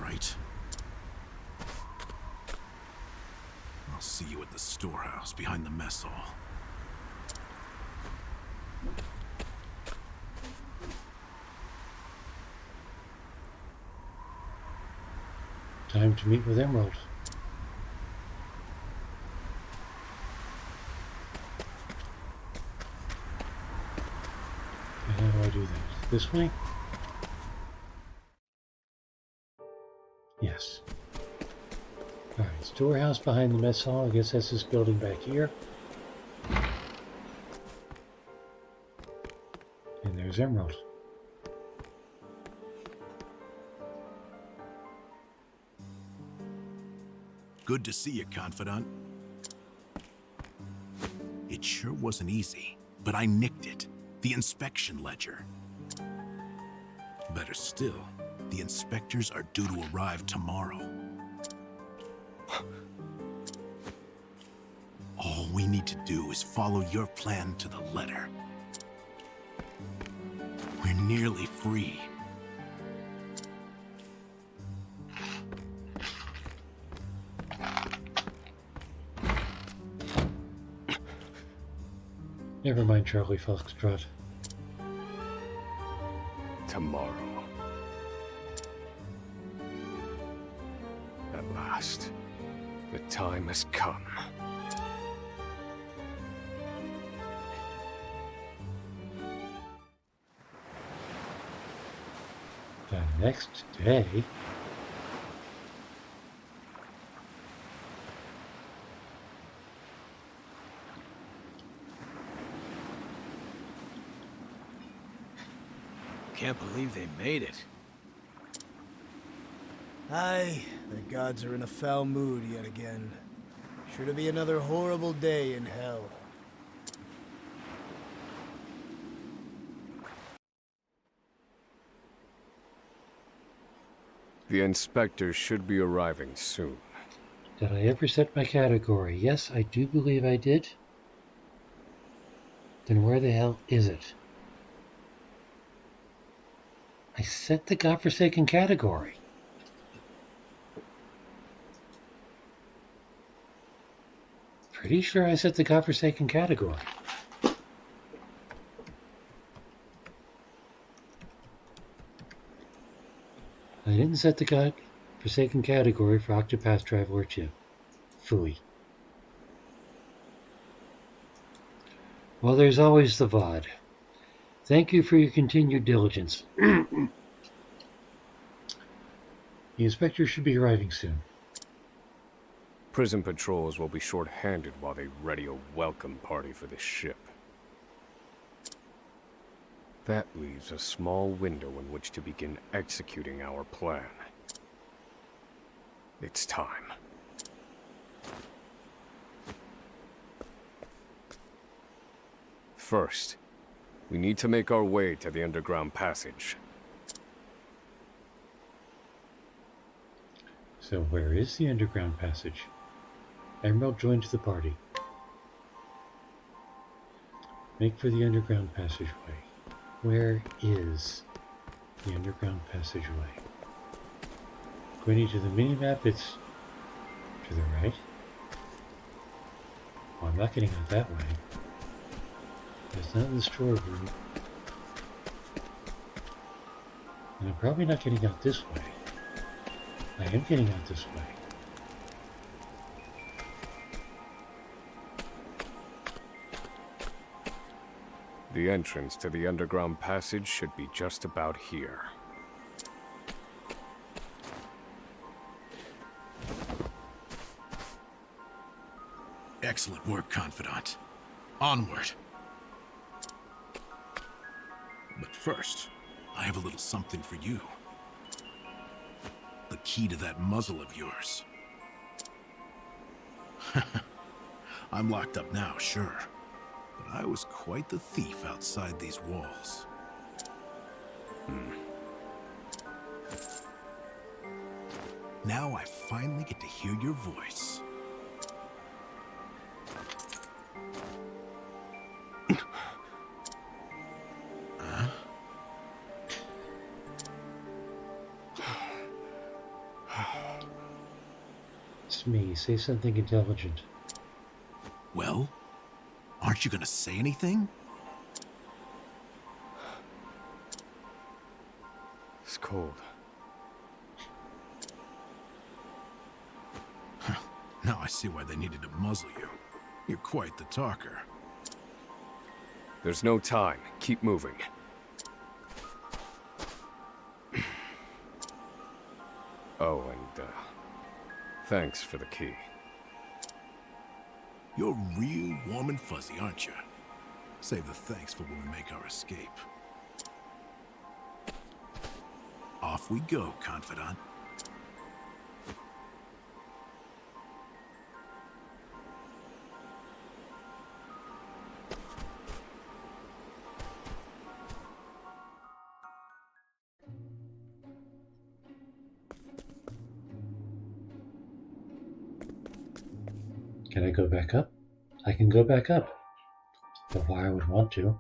right? I'll see you at the storehouse behind the mess hall. Time to meet with Emerald. And how do I do that? This way? Yes. Alright, storehouse behind the mess hall. I guess that's this building back here. And there's Emerald. Good to see you, Confidant. It sure wasn't easy, but I nicked it. The inspection ledger. Better still, the inspectors are due to arrive tomorrow. All we need to do is follow your plan to the letter. We're nearly free. Never mind, Charlie Foxtrot. Tomorrow. At last, the time has come. The next day, Can't believe they made it. Aye, the gods are in a foul mood yet again. Sure to be another horrible day in hell. The inspector should be arriving soon. did I ever set my category? Yes, I do believe I did. Then where the hell is it? I set the godforsaken category. Pretty sure I set the godforsaken category. I didn't set the godforsaken category for Octopath Traveler II. Phooey. Well, there's always the VOD. Thank you for your continued diligence. The inspector should be arriving soon. Prison patrols will be short-handed while they ready a welcome party for this ship. That leaves a small window in which to begin executing our plan. It's time. First, we need to make our way to the underground passage. So where is the underground passage? Emerald joins the party. Make for the underground passageway. Where is the underground passageway? According to the minimap, it's to the right. Oh, I'm not getting out that way. It's not in the storeroom. And I'm probably not getting out this way. I am getting out this way. The entrance to the underground passage should be just about here. Excellent work, Confidant. Onward. But first, I have a little something for you. The key to that muzzle of yours. I'm locked up now, sure. But I was quite the thief outside these walls. Now I finally get to hear your voice. It's me. Say something intelligent. Well, aren't you gonna say anything? It's cold. Now I see why they needed to muzzle you. You're quite the talker. There's no time. Keep moving. Oh, and, thanks for the key. You're real warm and fuzzy, aren't you? Save the thanks for when we make our escape. Off we go, Confidant. Can I go back up? I can go back up. But why I would want to.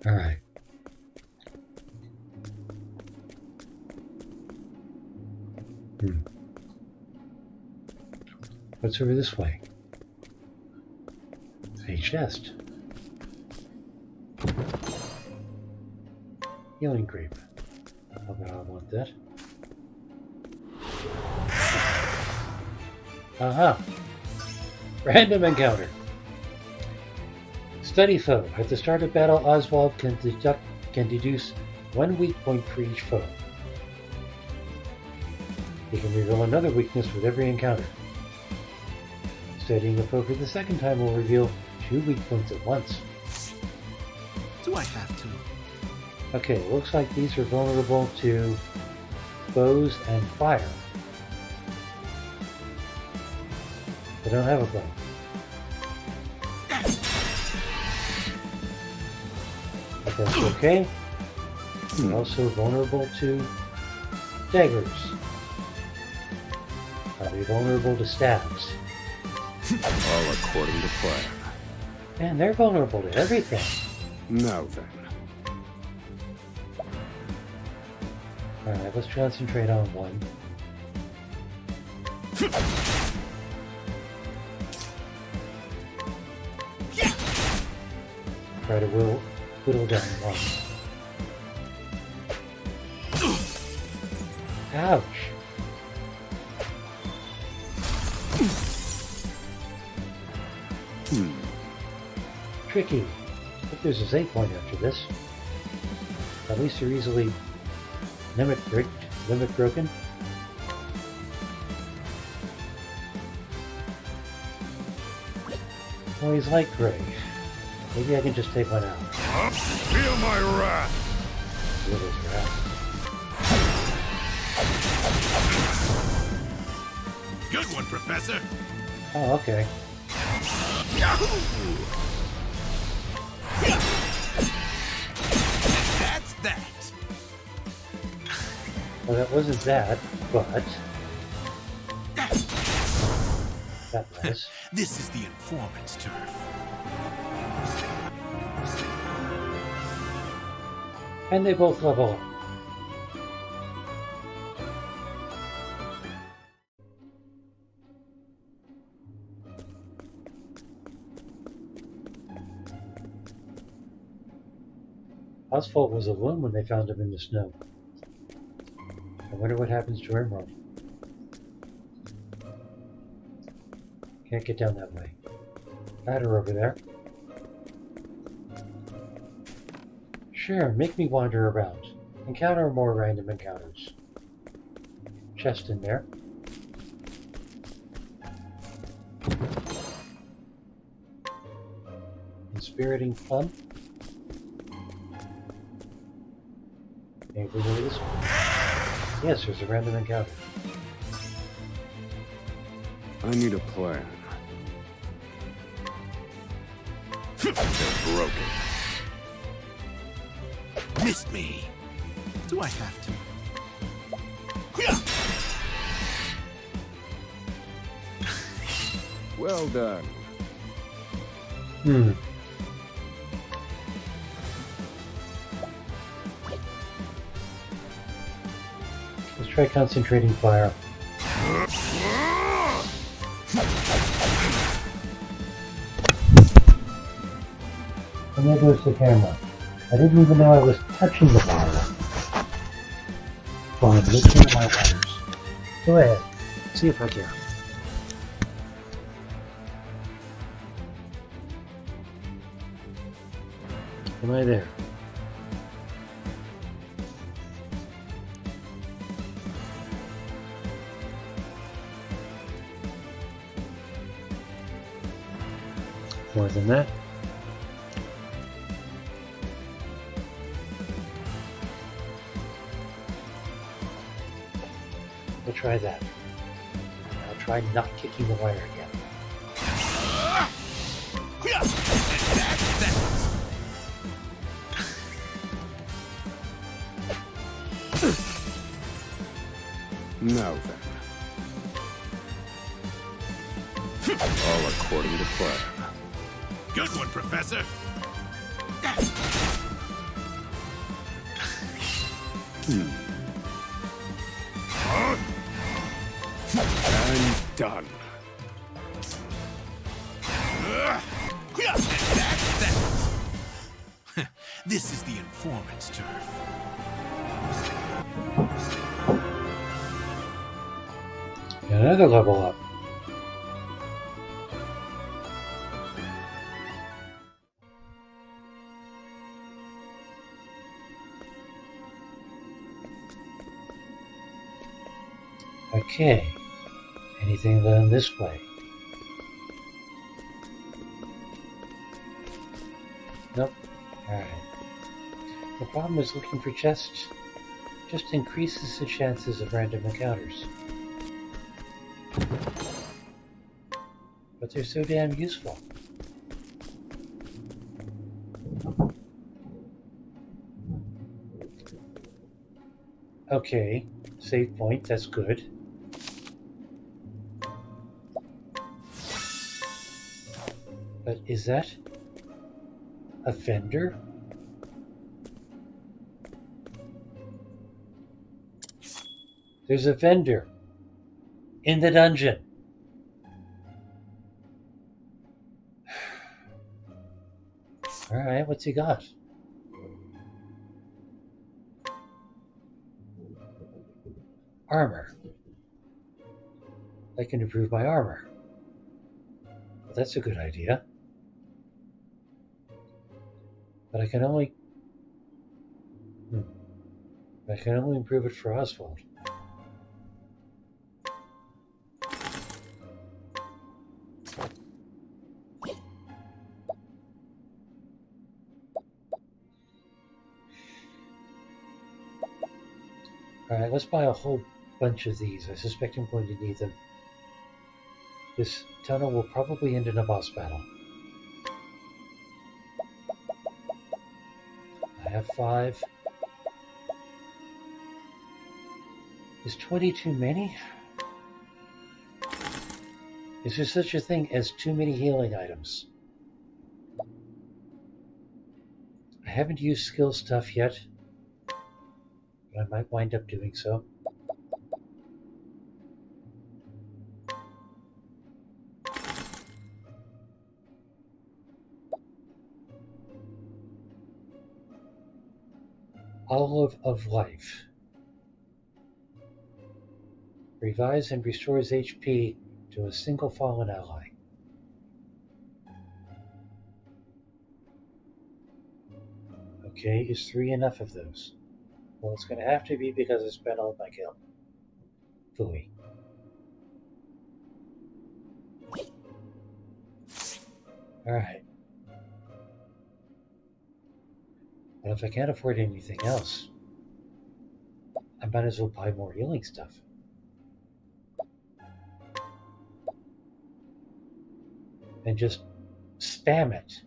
Alright. What's over this way? A chest. Healing grape. How about I want that? Aha! Random encounter. Study foe. At the start of battle, Osvald can deduce 1 weak point for each foe. He can reveal another weakness with every encounter. Studying a foe for the second time will reveal 2 weak points at once. Do I have to? Okay, looks like these are vulnerable to bows and fire. They don't have a bow. But that's okay. They're also vulnerable to daggers. Probably vulnerable to stabs. All according to plan. And they're vulnerable to everything. Now then. Alright, let's concentrate on one. Try to whittle down one. Ouch! Tricky. I think there's a save point after this. At least they're easily limit broken. Oh, he's light gray. Maybe I can just take one out. Feel my wrath! Feel his wrath. Good one, Professor! Oh, okay. That's that! Well, that wasn't that, but... that was. This is the informant's turf. And they both level up. Osvald was alone when they found him in the snow. I wonder what happens to Emerald. Can't get down that way. Ladder over there. Sure, make me wander around. Encounter more random encounters. Chest in there. Inspiriting Plum. Anything over this one? Yes, there's a random encounter. I need a plan. They're broken. Missed me. Do I have to? Well done. Let's try concentrating fire. And there goes the camera. I didn't even know I was touching the fire. Fine, let's get my wires. Go ahead. See if I can. Am I there? More than that. We'll try that. I'll try not kicking the wire again. Now then. All according to plan. Good one, Professor! And done. This is the informant's turf. And another level up. Okay. Anything down this way? Nope. Alright. The problem is looking for chests just increases the chances of random encounters. But they're so damn useful. Okay, save point, that's good. But is that a vendor? There's a vendor in the dungeon. Alright, what's he got? Armor. I can improve my armor. Well, that's a good idea. But I can only improve it for Osvald. Alright, let's buy a whole bunch of these. I suspect I'm going to need them. This tunnel will probably end in a boss battle. I have 5. Is 20 too many? Is there such a thing as too many healing items? I haven't used skill stuff yet, but I might wind up doing so. Olive of Life. Revives and restores HP to a single fallen ally. Okay, is 3 enough of those? Well, it's going to have to be because I spent all of my kill. Phooey. Alright. But if I can't afford anything else, I might as well buy more healing stuff. And just spam it.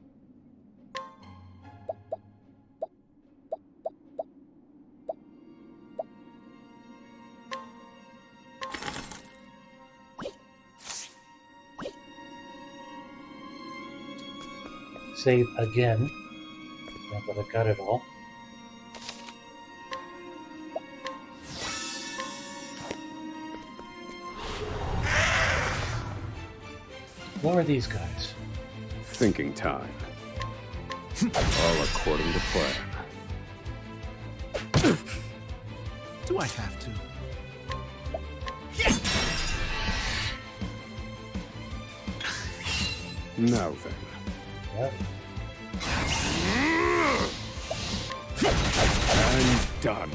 Save again. Now that I've got it all. What are these guys? Thinking time. All according to plan. Do I have to? Now then. Yep. And done.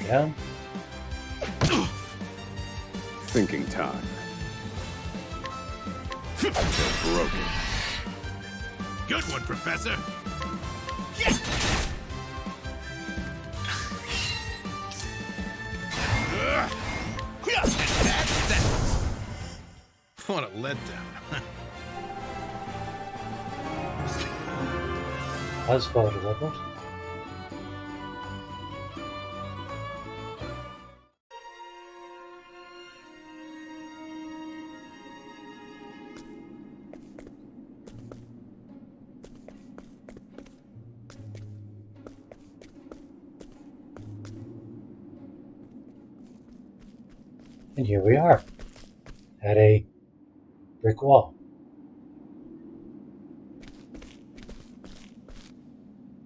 Down. Thinking time. They're broken. Good one, Professor. What a letdown. Osvald leveled. And here we are, at a brick wall.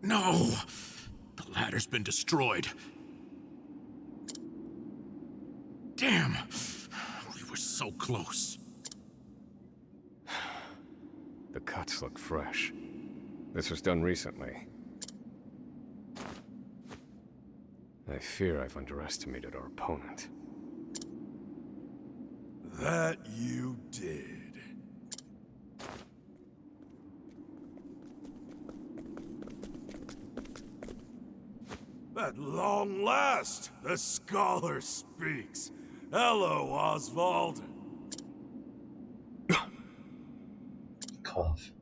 No! The ladder's been destroyed. Damn! We were so close. The cuts look fresh. This was done recently. I fear I've underestimated our opponent. That you did. At long last, the scholar speaks. Hello, Osvald. Cough.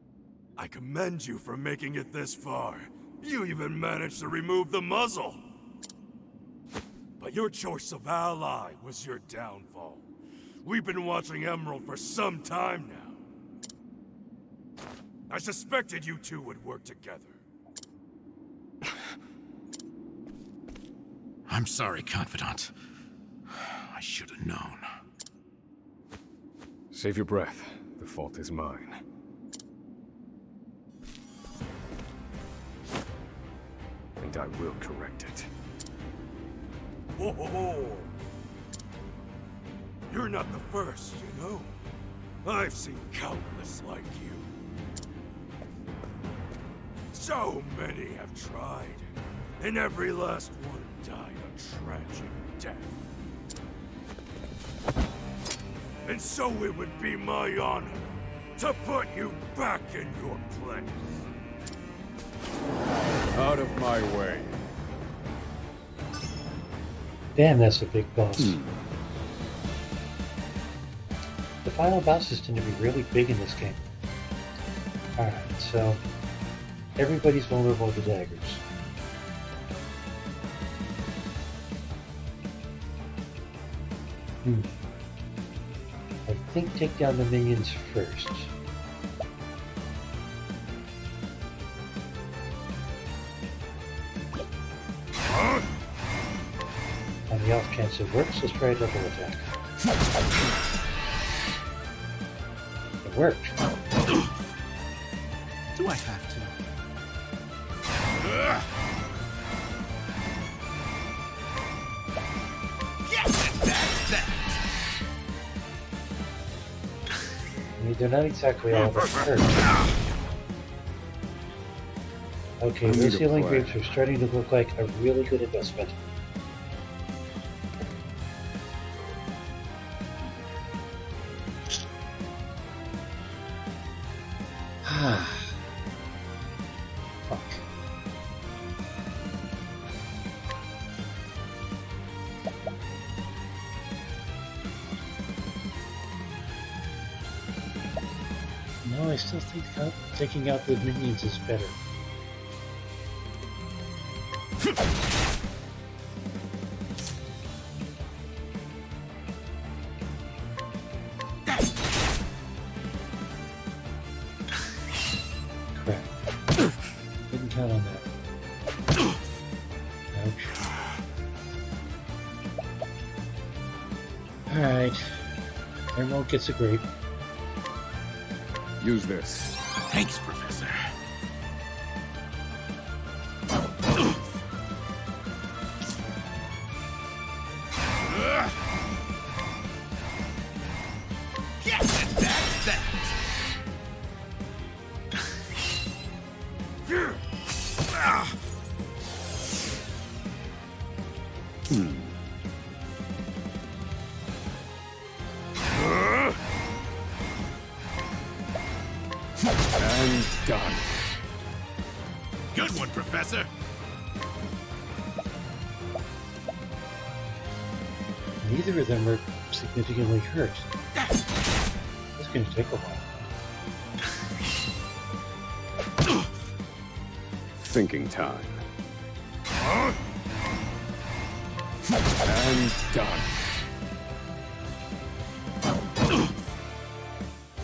I commend you for making it this far. You even managed to remove the muzzle. But your choice of ally was your downfall. We've been watching Emerald for some time now. I suspected you two would work together. I'm sorry, Confidant. I should have known. Save your breath. The fault is mine. And I will correct it. Whoa, ho, ho. You're not the first, you know. I've seen countless like you. So many have tried, and every last one died a tragic death. And so it would be my honor to put you back in your place. Out of my way. Damn, that's a big boss. The final bosses tend to be really big in this game. Alright, so everybody's vulnerable to daggers. I think take down the minions first. On the off chance it works, let's try a double attack. It worked. Do I have to? Yes, that's that. I mean, they're not exactly all that hurt. Okay, those healing grapes are starting to look like a really good investment. Fuck. No, I still think taking out the minions is better. Crap. Didn't count on that. Ouch. Alright. Emerald gets a grape. Use this. Thanks, Professor. Yes, that's that. And done. Good one, Professor. Neither of them are significantly hurt. It's going to take a while. Thinking time. And done.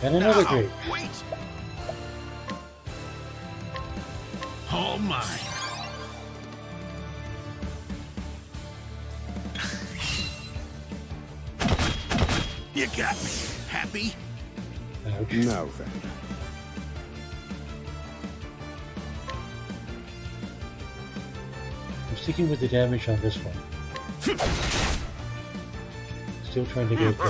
And another grape. Wait. All mine. You got me. Happy? Ouch. Now then. I'm sticking with the damage on this one. Still trying to get it there.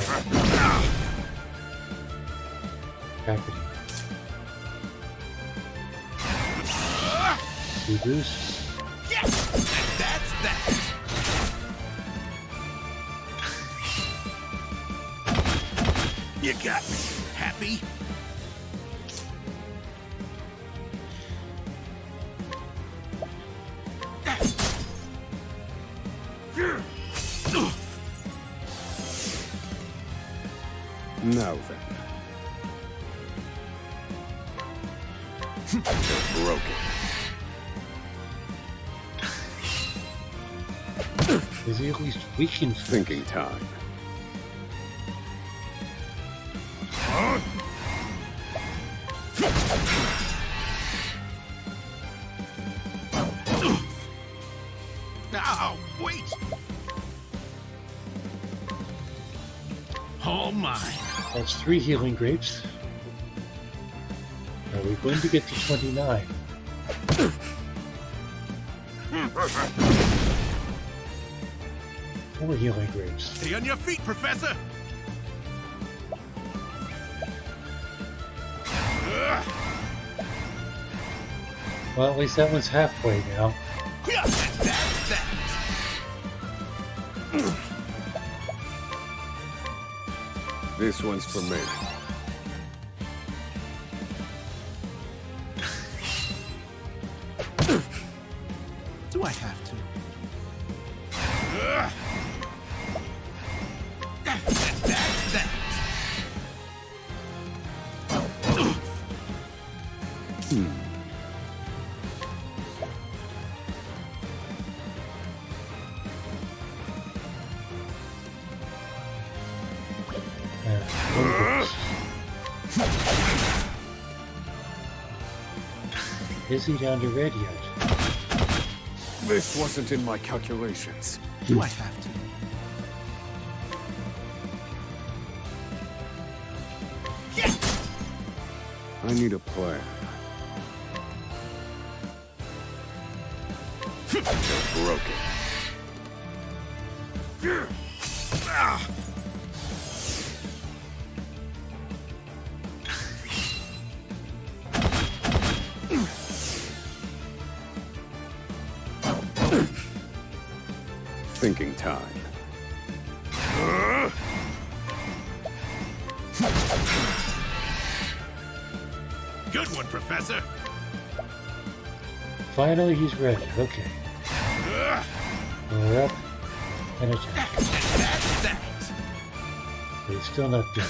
Happening. Hebrews. Yes! And that's that! You got me. Happy? Now then. They're broken. Is he at least weakened? Thinking time. Oh, wait! All mine. That's 3 healing grapes. Are we going to get to 29? Four healing grapes. Stay on your feet, Professor! Well, at least that one's halfway now. Yeah, that's that! This one's for me. Do I have to? That's that! Is he down to red yet? This wasn't in my calculations. Do I have to? I need a plan. They're broken. Thinking time. Good one, Professor. Finally, he's ready. Okay. We're up and attack. That's that. But he's still not dead.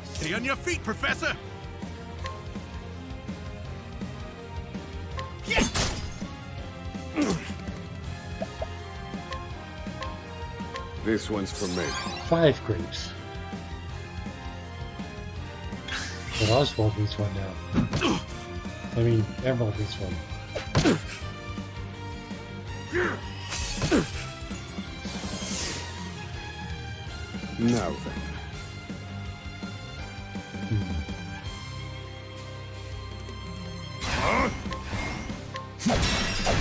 Stay on your feet, Professor. This one's for me. 5 grapes. But Oswald needs one now. I mean, Emerald needs one. Now then.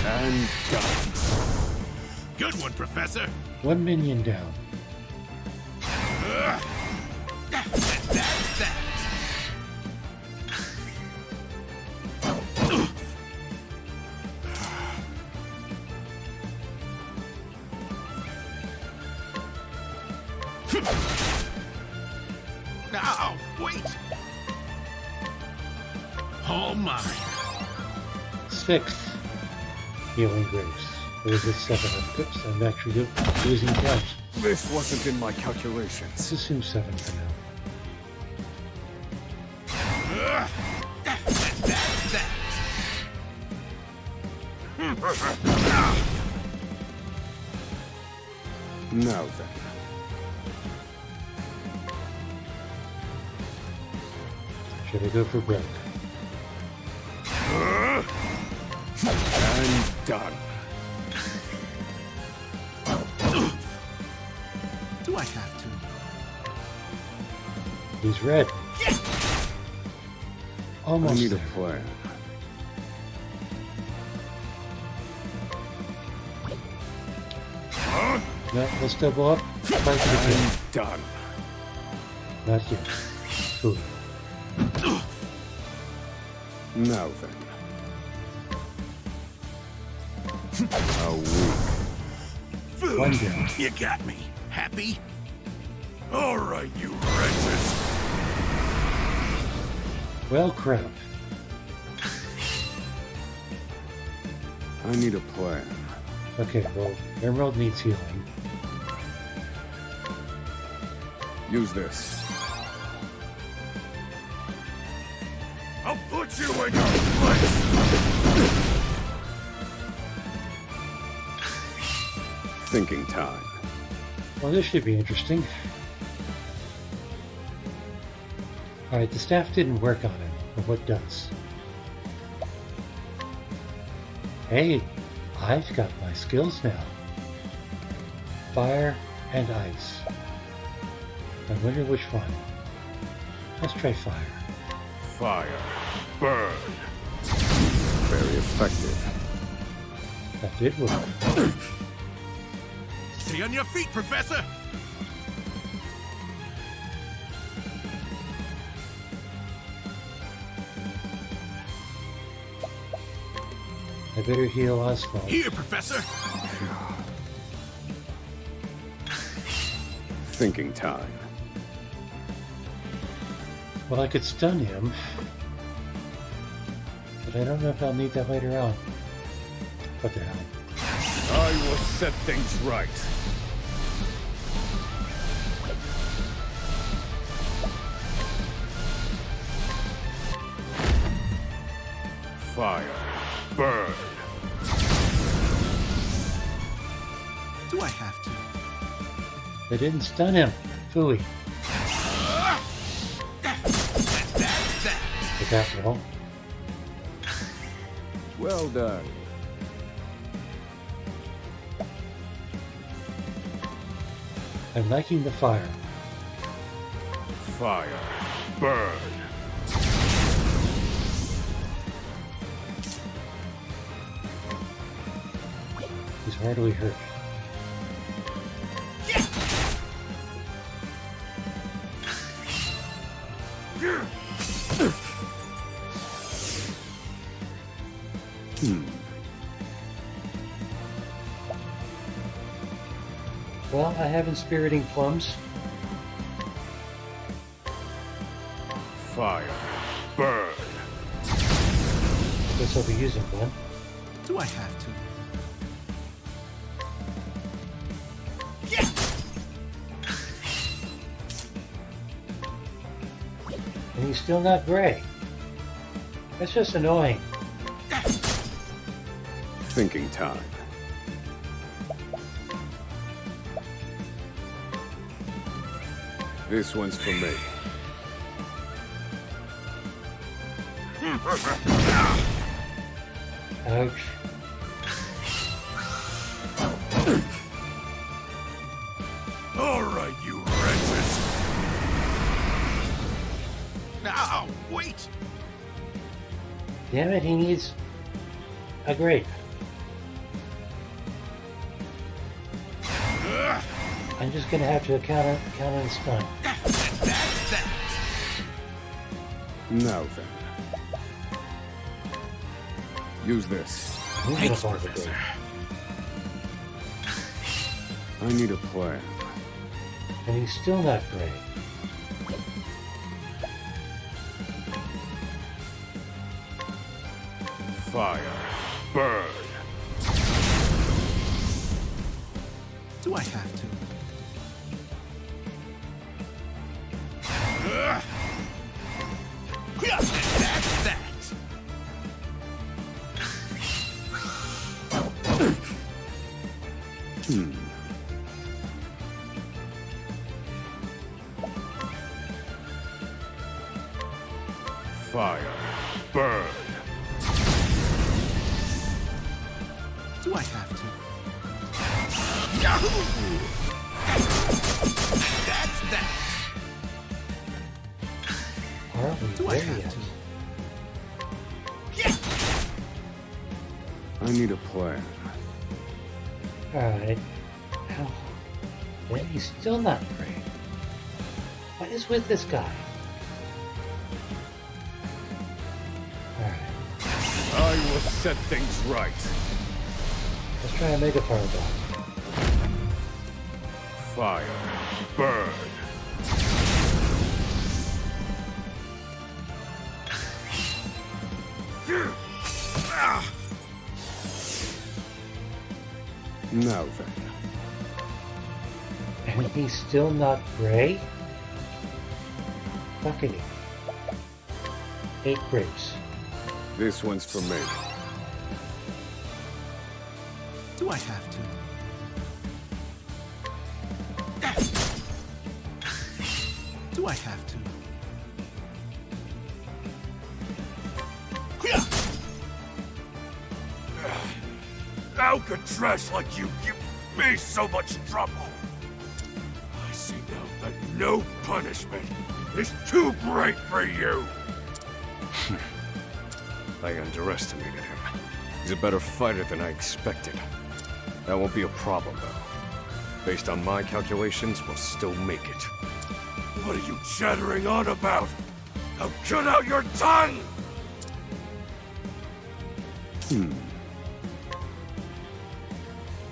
And done. Good one, Professor. 1 minion down. That's that. Oh, wait. All mine. 6 healing grapes. Or is it 7? Oops, I'm actually losing count. This wasn't in my calculations. Let's assume 7 for now. That's that. Now then. Should I go for broke? And done. Do I have to? He's red. Almost I need a there. plan. No, let's double up. Fight to the kill. Done. Not yet. Food. Now then. A week. One down. You got me. Happy? All right, you wretches. Well, crap. I need a plan. Okay, well, Emerald needs healing. Use this. I'll put you in your place. Thinking time. Well, this should be interesting. Alright, the staff didn't work on it, but what does? Hey, I've got my skills now. Fire and ice. I wonder which one. Let's try fire. Fire. Burn. Very effective. That did work. Stay on your feet, Professor! I better heal Osvald. Here, Professor! Thinking time. Well, I could stun him, but I don't know if I'll need that later on. What the hell? I will set things right. Fire. Burn. Do I have to? They didn't stun him. Phooey. Is that wrong? Well done. I'm liking the fire. Fire. Burn. He's hardly hurt. Well, I have inspiriting plums. Fire. Burn. Guess I'll be using one. Do I have to? And he's still not gray. That's just annoying. Thinking time. This one's for me. Ouch. All right, you wretches. Now, wait! Damn it, he needs a grape. I'm just gonna have to counter and stun. Now then. Use this. Thanks, Professor. I need a plan. And he's still not gray. Fire. Burn. Do I have to? That's that! Fire. Burn. Do I have to? That's that! Aren't we Do I there have yet? to? I need a plan. Alright. Ow. And he's still not gray. What is with this guy? Alright. I will set things right. Let's try a Mega Fireball. Fire. Burn. Now then. And he's still not gray? Fucking 8 grapes. This one's for me. Do I have to? Do I have to? How could trash like you give me so much trouble? I see now that no punishment is too great for you. I underestimated him. He's a better fighter than I expected. That won't be a problem, though. Based on my calculations, we'll still make it. What are you chattering on about? Now cut out your tongue!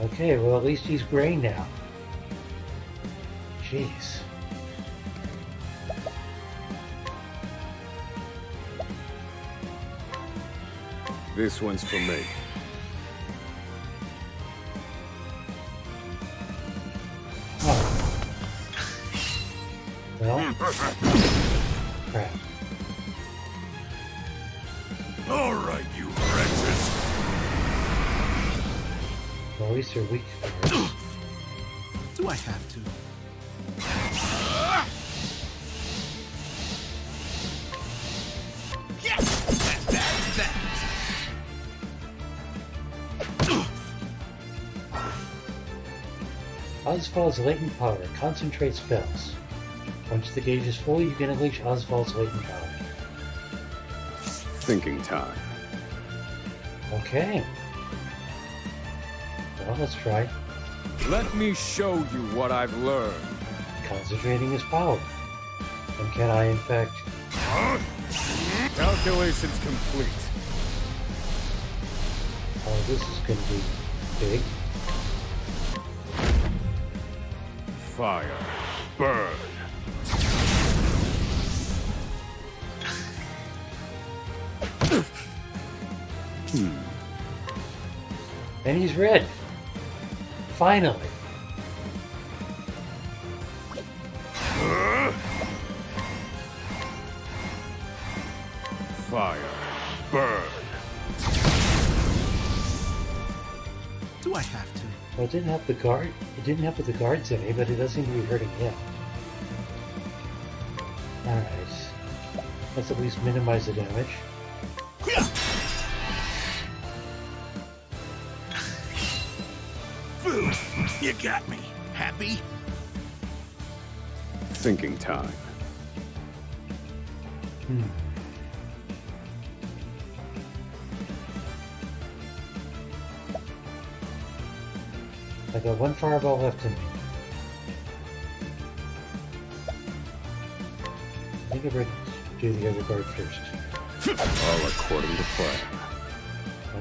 Okay, well at least he's gray now. Jeez. This one's for me. Oh. Well. Crap. All right, you wretches. Well, at least they're weak cards. Do I have to? Osvald's latent power. Concentrate spells. Once the gauge is full, you can unleash Osvald's latent power. Thinking time. Okay. Well, let's try. Let me show you what I've learned. Concentrating his power. And can I, in fact... Calculations complete. Oh, this is going to be big. Fire. Burn. And he's red. Finally. Fire. Burn. Do I have to? Well, it didn't have the guard. It didn't have the guards any, but it does seem to be hurting him. Alright. Let's at least minimize the damage. You got me. Happy? Thinking time. I got one fireball left in me. I think I better do the other guard first. All according to plan.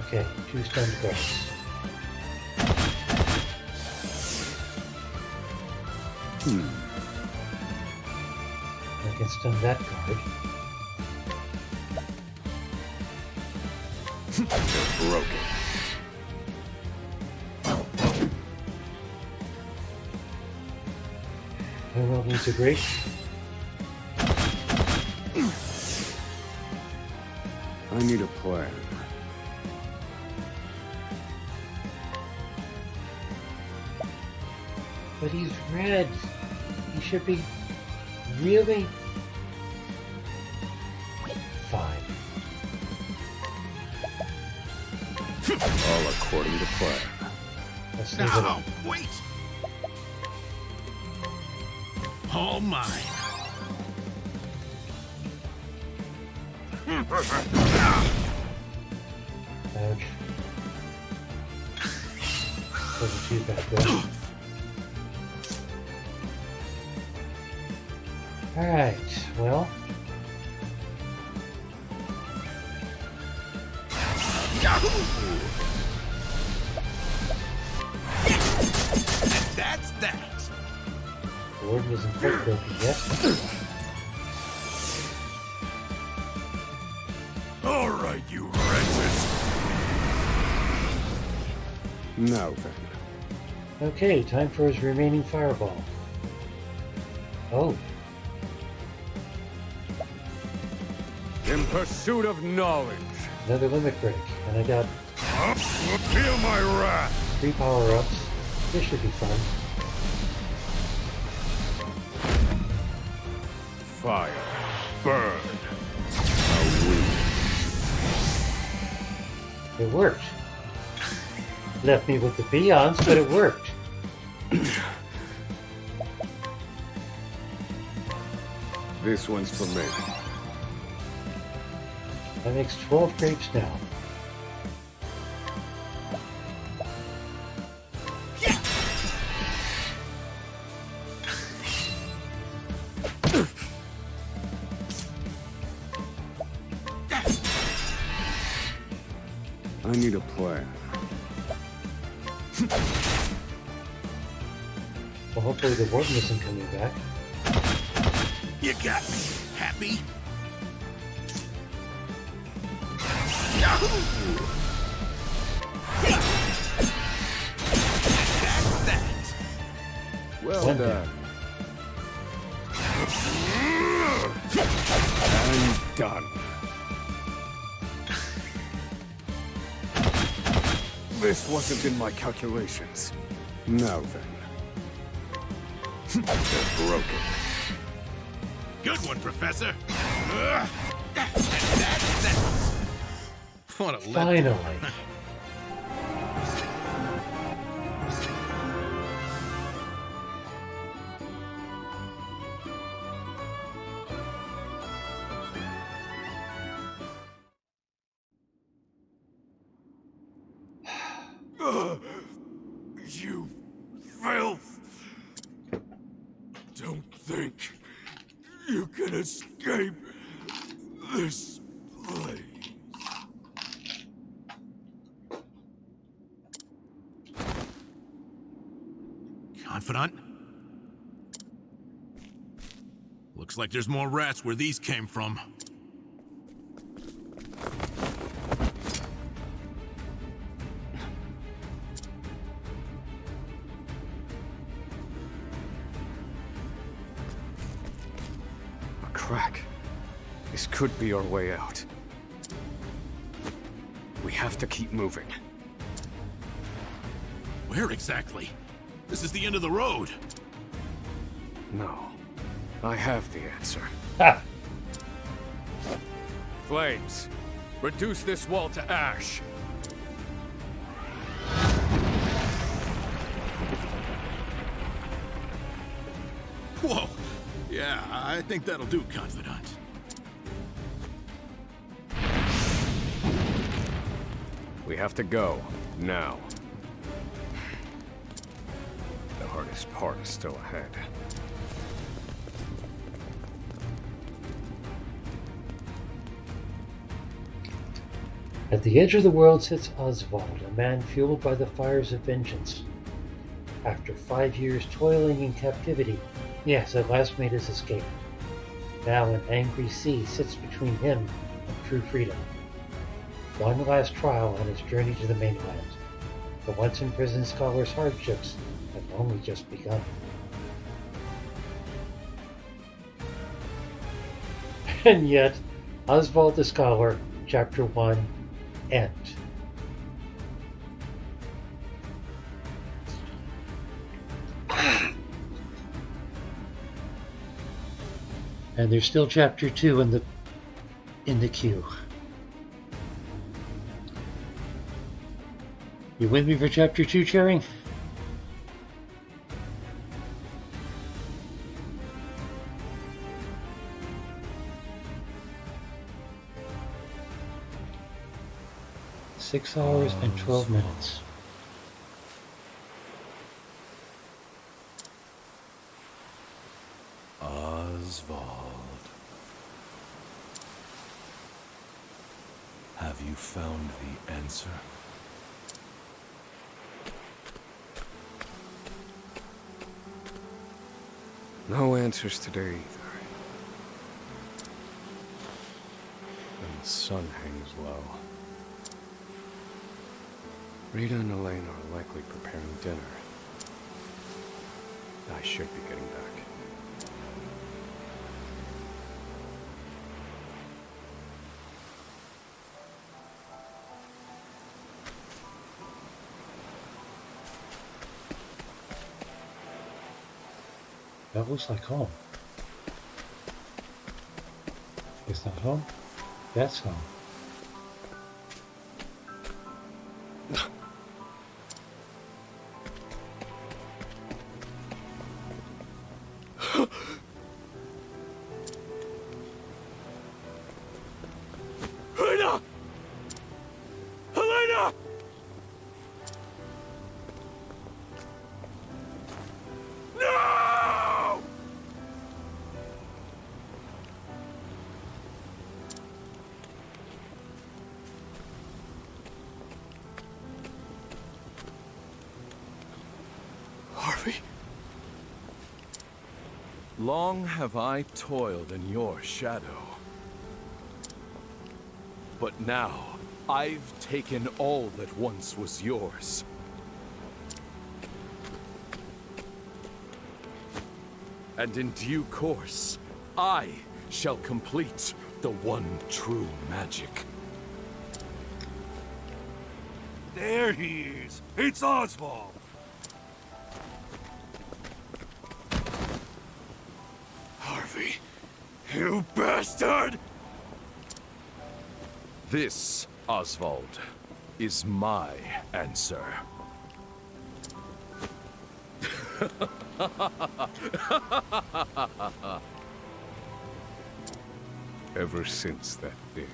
Okay, 2 stunned guards. I can stun that guard. They're broken. Everyone needs a grape. I need a plan. But he's red. He should be really fine. All according to plan. Let's leave No, it. wait! All mine. Ouch. Wasn't too bad though. Alright, well. That's that. The warden isn't quite broken yet. All right, you wretches. Now then. Okay, time for his remaining fireball. Oh, In pursuit of knowledge. another limit break. And I got Feel my wrath. 3 power-ups. This should be fun. Fire. Burn. It worked. Left me with the peons, but it worked. This one's for me. That makes 12 grapes now. I need a plan. Well, hopefully the warden isn't coming back. You got me. Happy? That's that. Well One done. And done. This wasn't in my calculations. Now then. They're broken. Good one, Professor. That's that. What a Finally. You filth! Don't think you can escape this place. Confidant? Looks like there's more rats where these came from. A crack. This could be our way out. We have to keep moving. Where exactly? This is the end of the road. No. I have the answer. Ha! Flames, reduce this wall to ash. Whoa. Yeah, I think that'll do, Confidant. We have to go. Now. The hardest part is still ahead. At the edge of the world sits Osvald, a man fueled by the fires of vengeance. After 5 years toiling in captivity, he has at last made his escape. Now an angry sea sits between him and true freedom. One last trial on his journey to the mainland. The once imprisoned scholar's hardships have only just begun. And yet, Osvald the Scholar, Chapter 1, End. And there's still Chapter 2 in the queue. You with me for Chapter 2, Cherry? Six hours and 12 minutes. Oswald. Osvald. Have you found the answer? No answers today either. And the sun hangs low. Rita and Elaine are likely preparing dinner. I should be getting back. That looks like home. It's not home. That's home. Helena! Helena! No! Harvey? Long have I toiled in your shadow. But now, I've taken all that once was yours. And in due course, I shall complete the one true magic. There he is! It's Osvald! Harvey, you bastard! This, Osvald, is my answer. Ever since that day,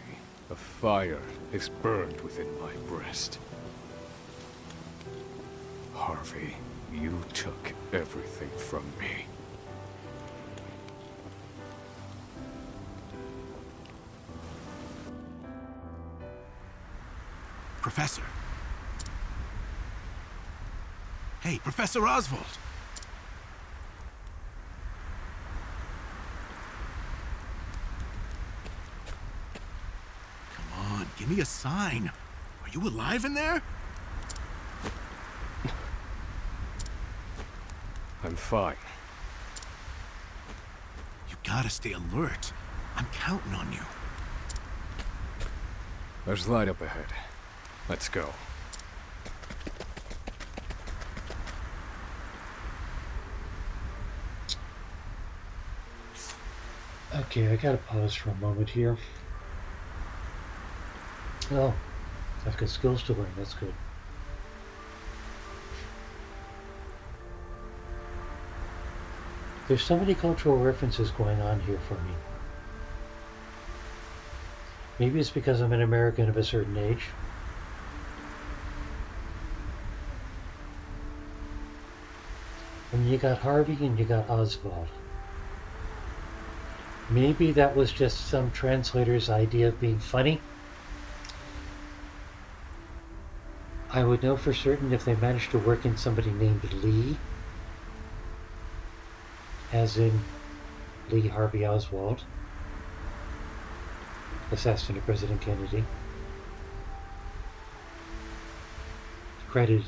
a fire has burned within my breast. Harvey, you took everything from me. Professor. Hey, Professor Osvald. Come on, give me a sign. Are you alive in there? I'm fine. You gotta stay alert. I'm counting on you. There's light up ahead. Let's go. Okay, I gotta pause for a moment here. Oh, I've got skills to learn, that's good. There's so many cultural references going on here for me. Maybe it's because I'm an American of a certain age. I mean, you got Harvey and you got Osvald. Maybe that was just some translator's idea of being funny. I would know for certain if they managed to work in somebody named Lee, as in Lee Harvey Oswald, assassin of President Kennedy. Credited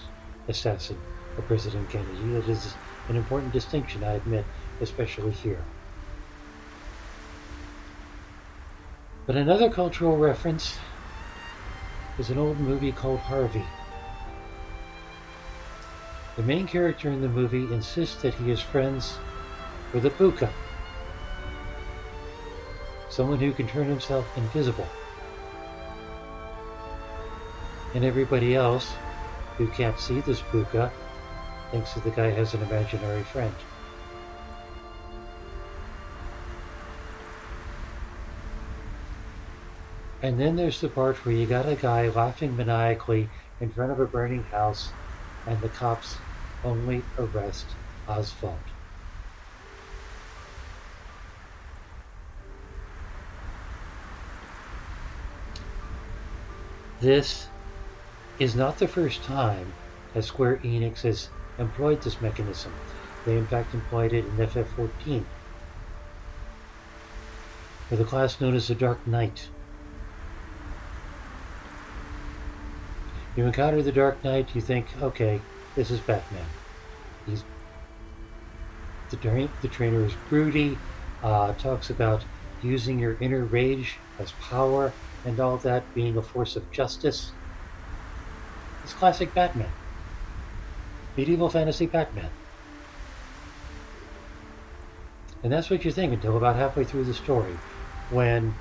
assassin of President Kennedy. That is an important distinction, I admit, especially here. But another cultural reference is an old movie called Harvey. The main character in the movie insists that he is friends with a puka, someone who can turn himself invisible. And everybody else who can't see this puka thinks that the guy has an imaginary friend. And then there's the part where you got a guy laughing maniacally in front of a burning house, and the cops only arrest Osvald. This is not the first time that Square Enix has employed this mechanism. They in fact employed it in FF14 for the class known as the Dark Knight. You encounter the Dark Knight, you think, okay, this is Batman. The trainer is broody, talks about using your inner rage as power and all that, being a force of justice. It's classic Batman. Medieval fantasy Batman. And that's what you think until about halfway through the story, when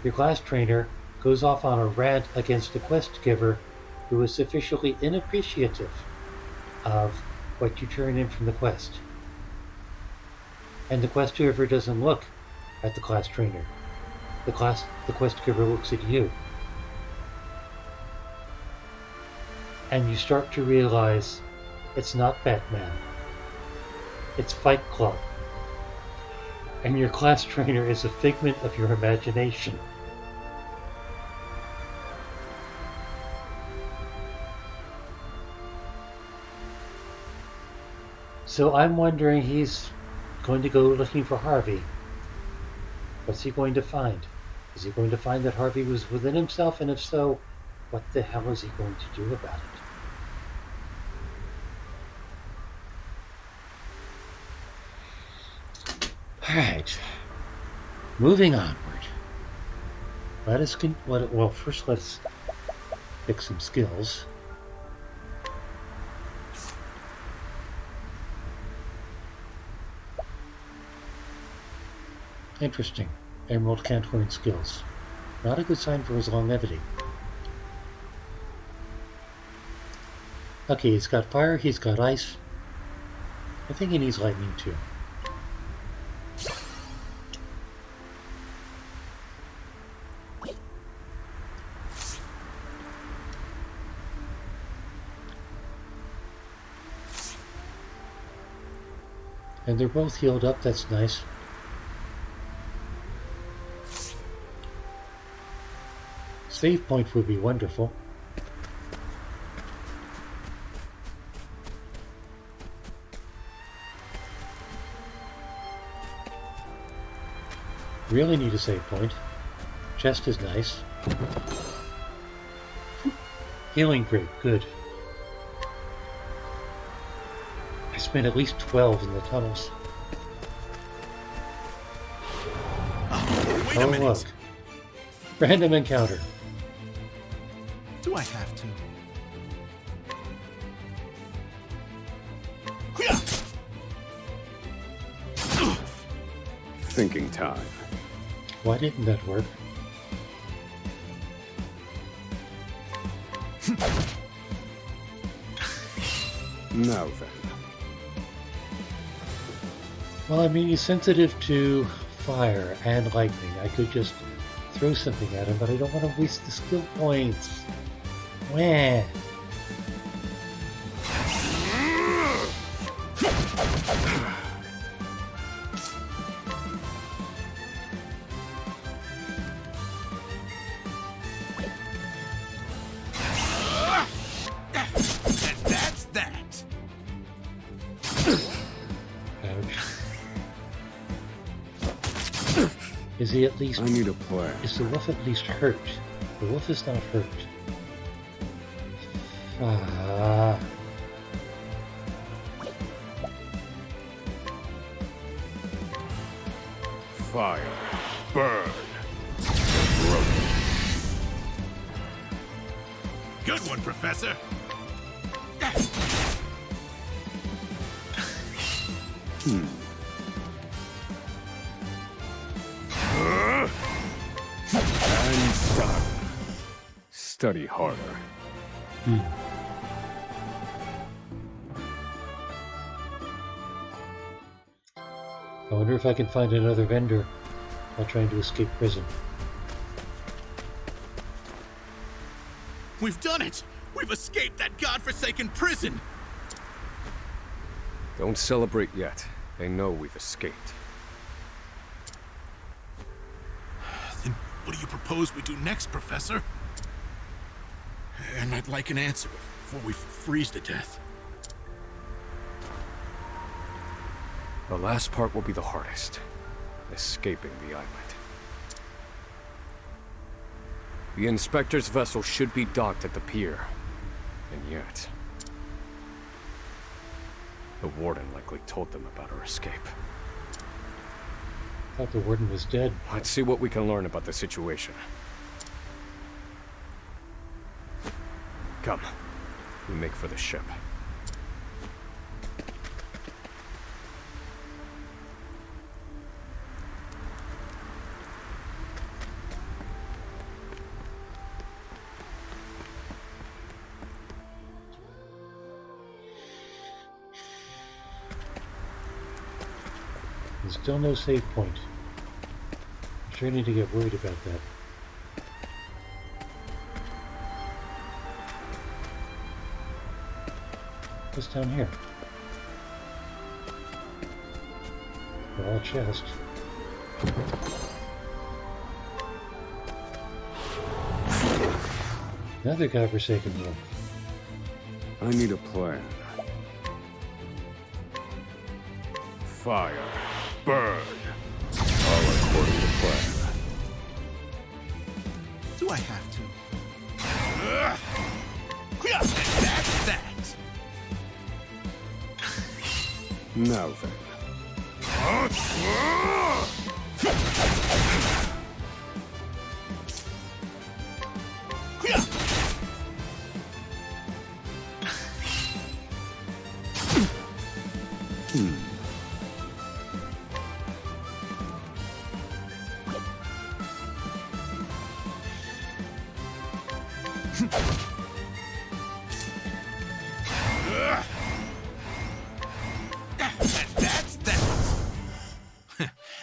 your class trainer goes off on a rant against the quest giver who is sufficiently inappreciative of what you turn in from the quest. And the quest giver doesn't look at the class trainer. The quest giver looks at you. And you start to realize it's not Batman. It's Fight Club. And your class trainer is a figment of your imagination. So I'm wondering, he's going to go looking for Harvey. What's he going to find? Is he going to find that Harvey was within himself? And if so, what the hell is he going to do about it? Alright. Moving onward. Well, first let's pick some skills. Interesting. Emerald can't learn skills. Not a good sign for his longevity. Okay, he's got fire, he's got ice. I think he needs lightning too. And they're both healed up, that's nice. Save point would be wonderful. Really need a save point. Chest is nice. Healing grade, good. I spent at least 12 in the tunnels. Wait a minute. Look. Random encounter. Do I have to? Thinking time. Why didn't that work? Now then. Well, I mean, he's sensitive to fire and lightning. I could just throw something at him, but I don't want to waste the skill points. Wah. And that's that. Ouch. Is he at least... I need a plan. Is the wolf at least hurt? The wolf is not hurt. Ah. Fire. Burn. Good one, Professor. And done. Study harder. I wonder if I can find another vendor while trying to escape prison. We've done it! We've escaped that godforsaken prison! Don't celebrate yet. They know we've escaped. Then what do you propose we do next, Professor? and I'd like an answer before we freeze to death. The last part will be the hardest. Escaping the island. The Inspector's vessel should be docked at the pier. And yet... the Warden likely told them about our escape. I thought the Warden was dead. Let's see what we can learn about the situation. Come. We make for the ship. There's still no save point. I'm sure I need to get worried about that. What's down here? All chest. Another godforsaken wolf. I need a plan. Fire. Burn. All according to plan. Do I have to? That's that! Now then. That's that!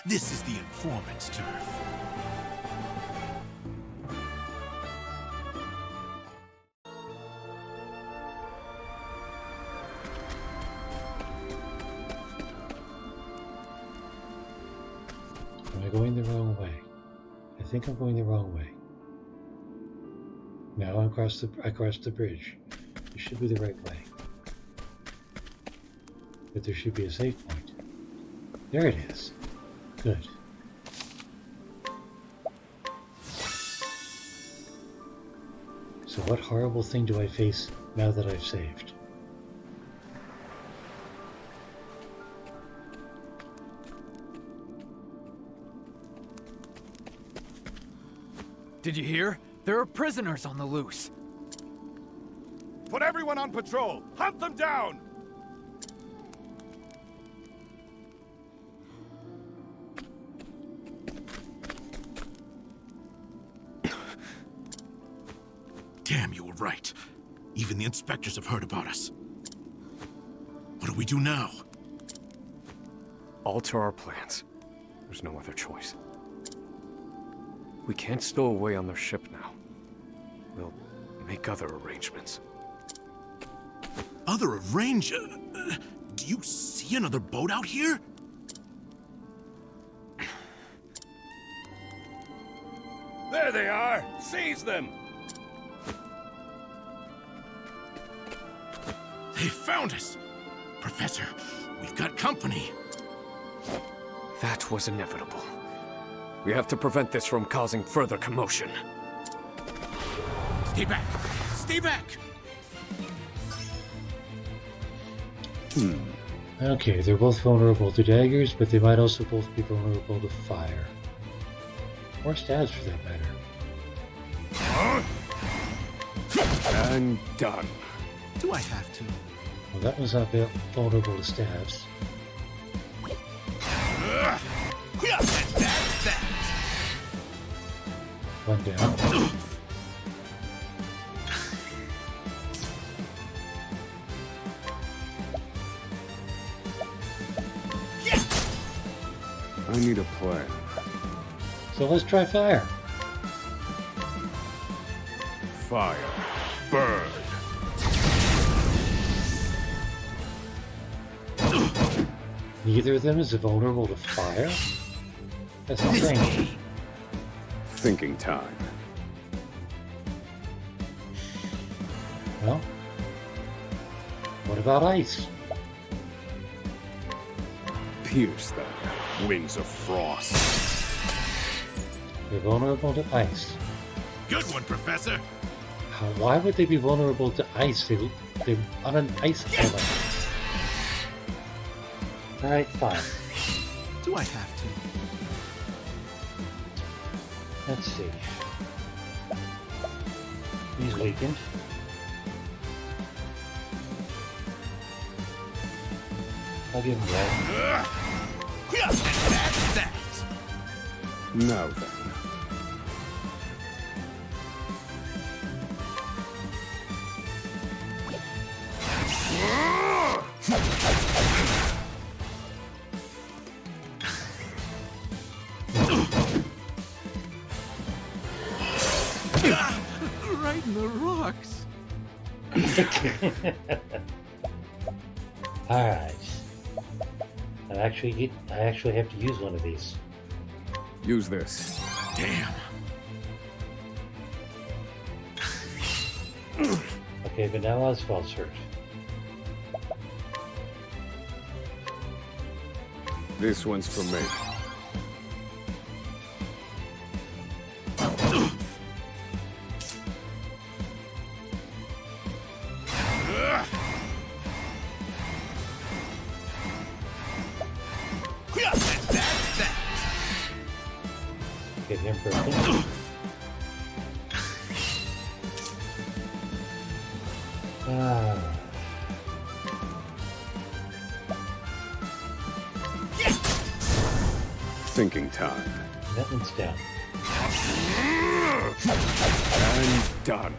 This is the informant's turf. Am I going the wrong way? I think I'm going the wrong way. Now I crossed the bridge. It should be the right way. But there should be a save point. There it is. Good. So what horrible thing do I face now that I've saved? Did you hear? There are prisoners on the loose. Put everyone on patrol! Hunt them down! Damn, you were right. Even the inspectors have heard about us. What do we do now? Alter our plans. There's no other choice. We can't stow away on their ship now. We'll make other arrangements. Other do you see another boat out here? There they are! Seize them! They found us! Professor, we've got company. That was inevitable. We have to prevent this from causing further commotion. Stay back! Stay back! Okay, they're both vulnerable to daggers, but they might also both be vulnerable to fire. Or stabs, for that matter. And done. Do I have to? Well, that one's not vulnerable to stabs. One down. I need a plan. So let's try fire. Fire. Burn. Neither of them is vulnerable to fire? That's strange. Thinking time. Well, what about ice? Pierce them, winds of frost. They're vulnerable to ice. Good one, Professor. Why would they be vulnerable to ice? They're on an ice island. Alright, fine. Do I have to? Let's see. He's weakened. I'll give him that. That's that. Now then. Right in the rocks. Alright. I actually have to use one of these. Use this. Damn. Okay, but now Osvald's hurt. This one's for me. Get him broken. Thinking time. That one's down. And done.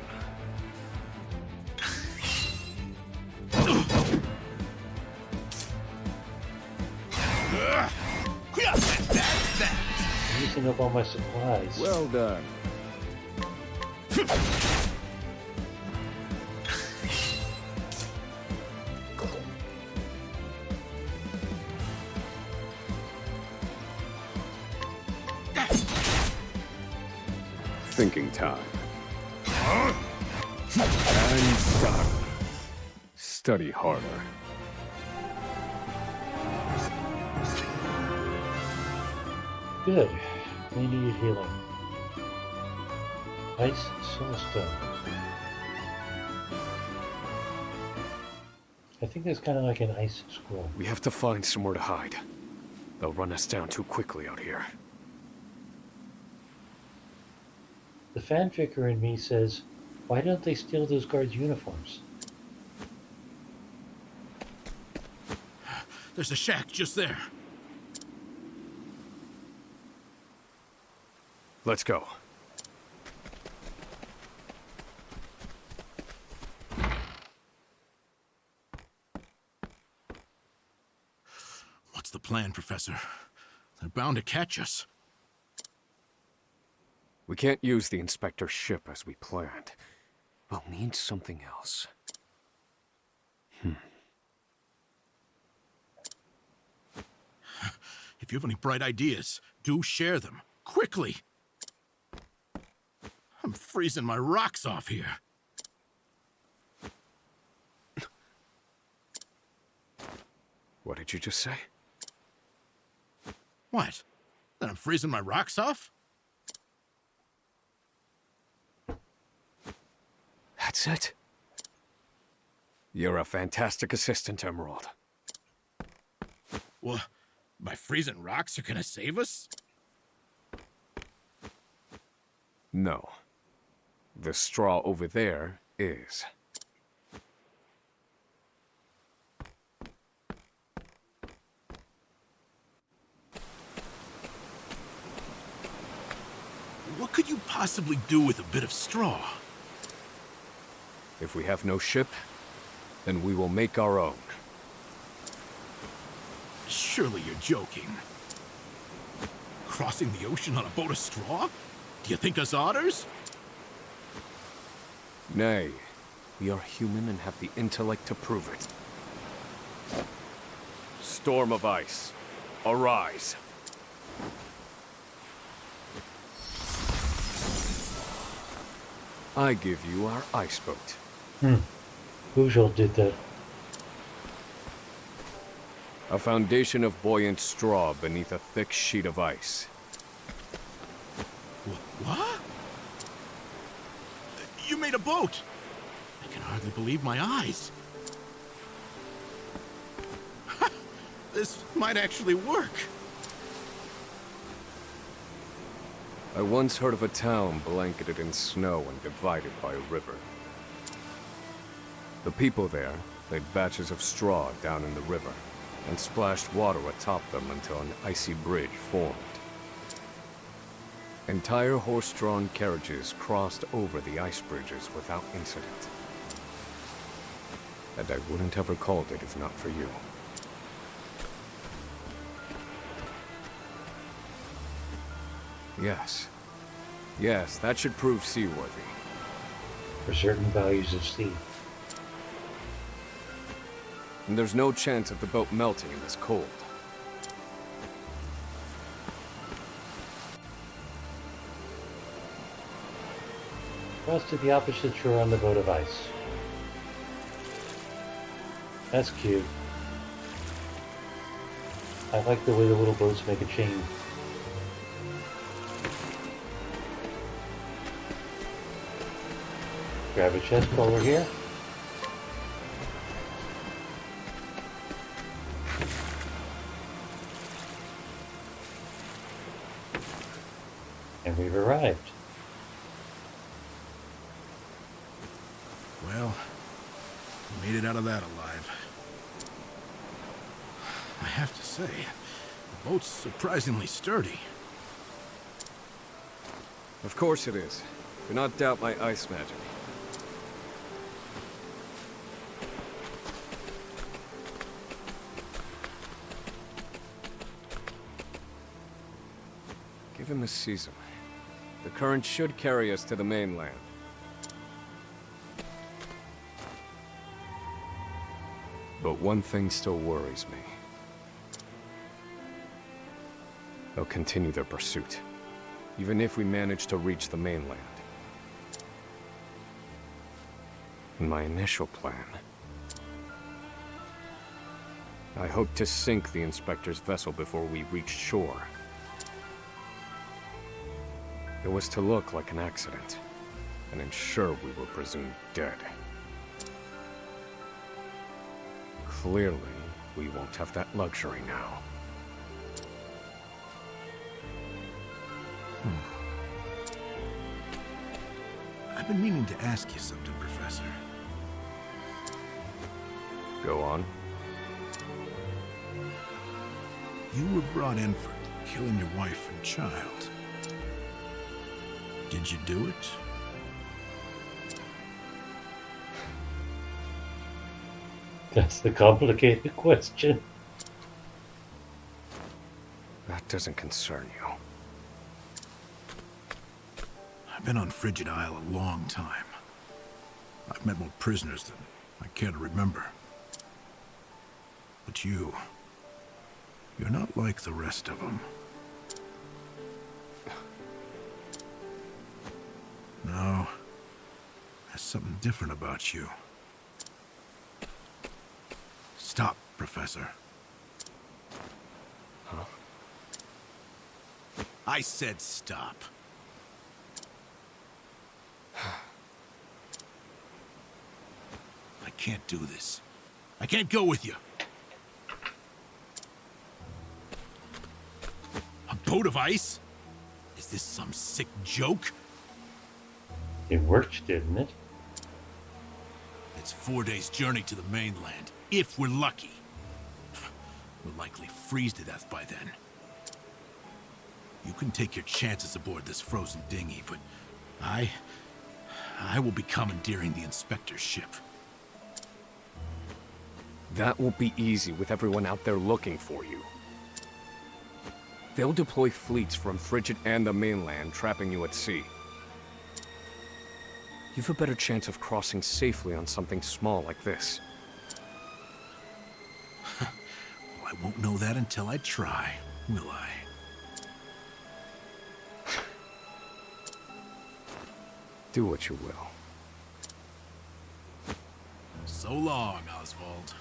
I'm using up all my supplies. Well done. Thinking time. And done. Study harder. Good. We needed healing. Ice Soulstone. I think there's kind of like an ice scroll. We have to find somewhere to hide. They'll run us down too quickly out here. The fanficker in me says, why don't they steal those guards' uniforms? There's a shack just there. Let's go. What's the plan, Professor? They're bound to catch us. We can't use the Inspector's ship as we planned. We'll need something else. If you have any bright ideas, do share them. Quickly! I'm freezing my rocks off here. What did you just say? What? That I'm freezing my rocks off? That's it. You're a fantastic assistant, Emerald. Well, my freezing rocks are gonna save us? No. The straw over there is. What could you possibly do with a bit of straw? If we have no ship, then we will make our own. Surely you're joking. Crossing the ocean on a boat of straw? Do you think us otters? Nay, we are human and have the intellect to prove it. Storm of ice, arise. I give you our ice boat. Osvald did that. A foundation of buoyant straw beneath a thick sheet of ice. What? You made a boat! I can hardly believe my eyes. This might actually work. I once heard of a town blanketed in snow and divided by a river. The people there laid batches of straw down in the river and splashed water atop them until an icy bridge formed. Entire horse-drawn carriages crossed over the ice bridges without incident. And I wouldn't have recalled it if not for you. Yes. Yes, that should prove seaworthy. For certain values of sea. And there's no chance of the boat melting in this cold. Cross to the opposite shore on the boat of ice. That's cute. I like the way the little boats make a chain. Grab a chest while we're here. And we've arrived. Well, we made it out of that alive. I have to say, the boat's surprisingly sturdy. Of course it is. Do not doubt my ice magic. Given the season, the current should carry us to the mainland. But one thing still worries me. They'll continue their pursuit, even if we manage to reach the mainland. In my initial plan, I hoped to sink the Inspector's vessel before we reached shore. It was to look like an accident, and ensure we were presumed dead. Clearly, we won't have that luxury now. I've been meaning to ask you something, Professor. Go on. You were brought in for killing your wife and child. Did you do it? That's the complicated question. That doesn't concern you. I've been on Frigid Isle a long time. I've met more prisoners than I care to remember. But you're not like the rest of them. No, there's something different about you. Stop, Professor. Huh? I said stop. I can't do this. I can't go with you. A boat of ice? Is this some sick joke? It worked, didn't it? It's 4 days' journey to the mainland, if we're lucky. We'll likely freeze to death by then. You can take your chances aboard this frozen dinghy, but I will be commandeering the Inspector's ship. That won't be easy with everyone out there looking for you. They'll deploy fleets from Frigid and the mainland, trapping you at sea. You've a better chance of crossing safely on something small like this. Well, I won't know that until I try, will I? Do what you will. So long, Osvald.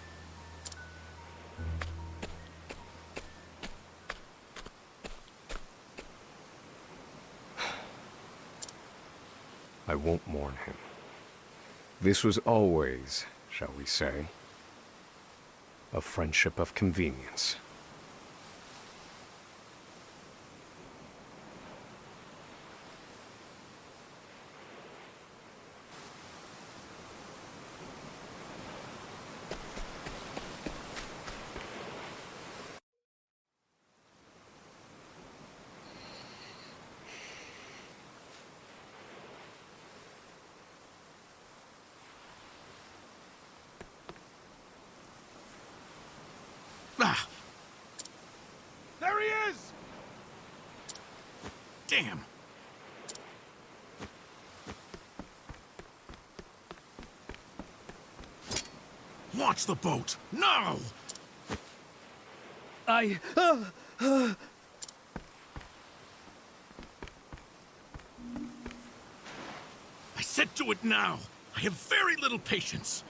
I won't mourn him. This was always, shall we say, a friendship of convenience. Ah! There he is! Damn! Launch the boat! Now! I said do it now! I have very little patience!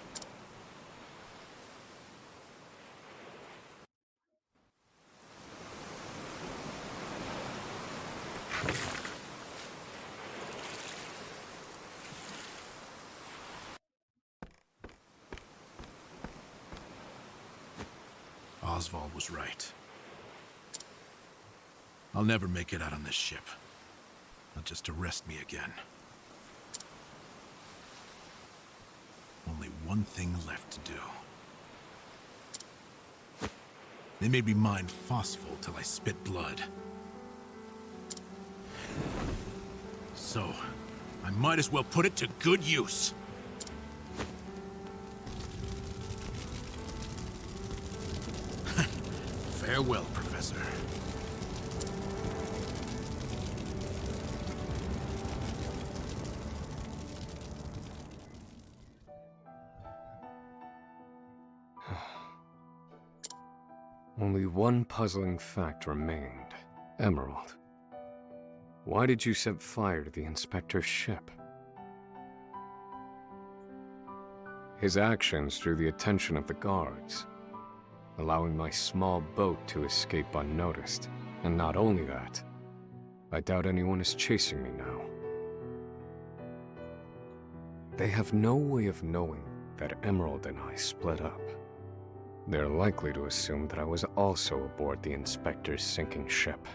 Osvald was right. I'll never make it out on this ship. Not just to rest me again. Only one thing left to do. They made me mine phosphol till I spit blood. So, I might as well put it to good use. Farewell, Professor. Only one puzzling fact remained. Emerald. Why did you set fire to the Inspector's ship? His actions drew the attention of the guards, allowing my small boat to escape unnoticed. And not only that, I doubt anyone is chasing me now. They have no way of knowing that Emerald and I split up. They're likely to assume that I was also aboard the Inspector's sinking ship.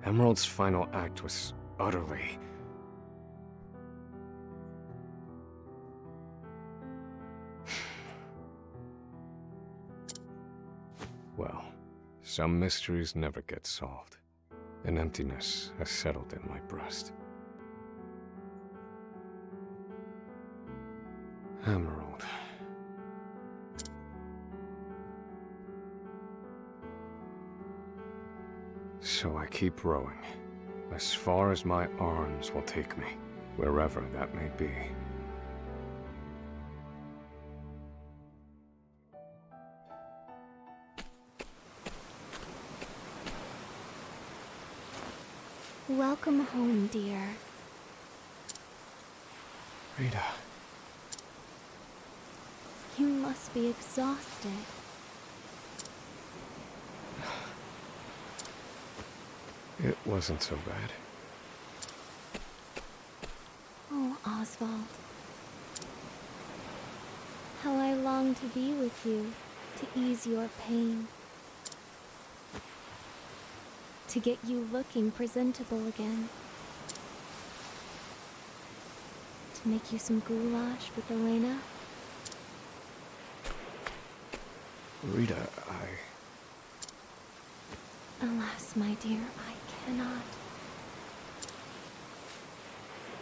Emerald's final act was utterly... Well, some mysteries never get solved. An emptiness has settled in my breast. Emerald. So I keep rowing, as far as my arms will take me, wherever that may be. Welcome home, dear. Rita. You must be exhausted. It wasn't so bad. Oh, Osvald. How I long to be with you, to ease your pain. To get you looking presentable again. To make you some goulash with Elena. Rita, Alas, my dear, I cannot.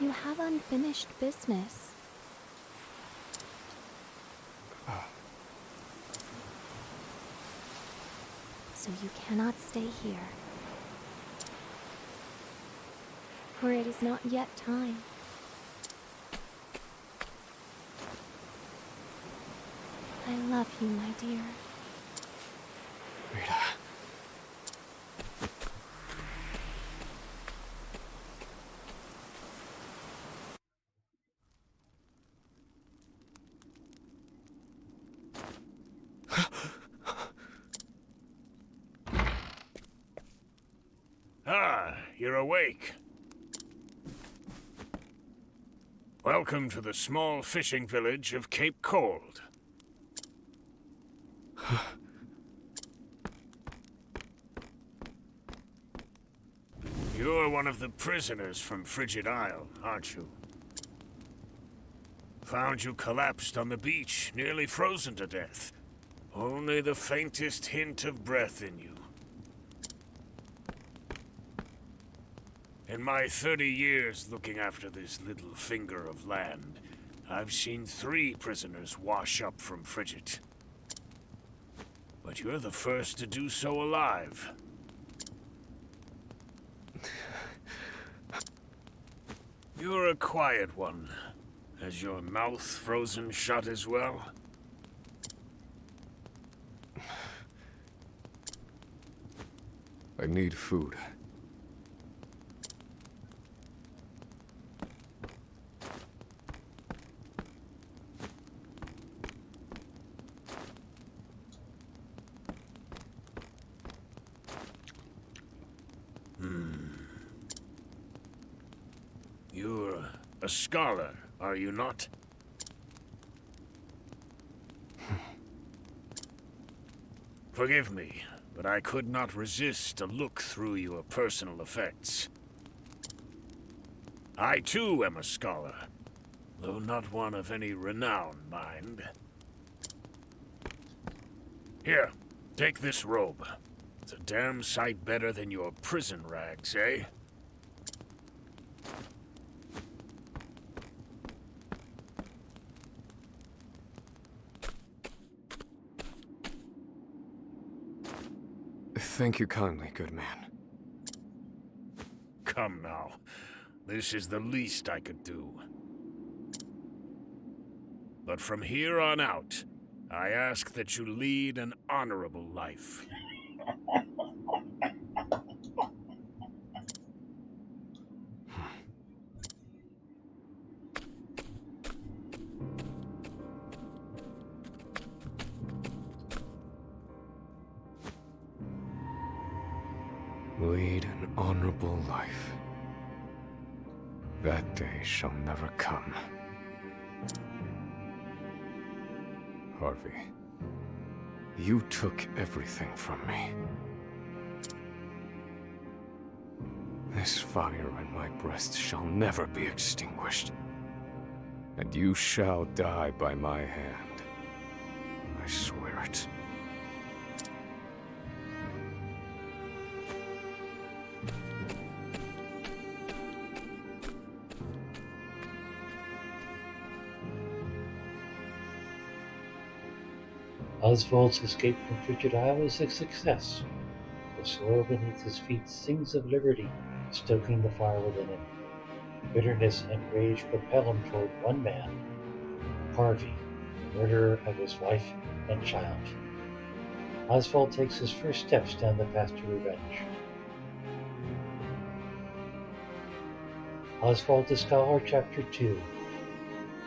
You have unfinished business. So you cannot stay here. For it is not yet time. I love you, my dear. Rita. you're awake. Welcome to the small fishing village of Cape Cold. You're one of the prisoners from Frigid Isle, aren't you? Found you collapsed on the beach, nearly frozen to death. Only the faintest hint of breath in you. In my 30 years looking after this little finger of land, I've seen 3 prisoners wash up from Frigid. But you're the first to do so alive. You're a quiet one. Has your mouth frozen shut as well? I need food. You're a scholar, are you not? Forgive me, but I could not resist a look through your personal effects. I too am a scholar, though not one of any renown, mind. Here, take this robe. It's a damn sight better than your prison rags, eh? Thank you kindly, good man. Come now. This is the least I could do. But from here on out, I ask that you lead an honorable life. Lead an honorable life. That day shall never come. Harvey, you took everything from me. This fire in my breast shall never be extinguished. And you shall die by my hand. I swear it. Osvald's escape from Frigid Isle is a success. The soil beneath his feet sings of liberty, stoking the fire within him. Bitterness and rage propel him toward one man, Harvey, the murderer of his wife and child. Osvald takes his first steps down the path to revenge. Osvald the Scholar, Chapter 2.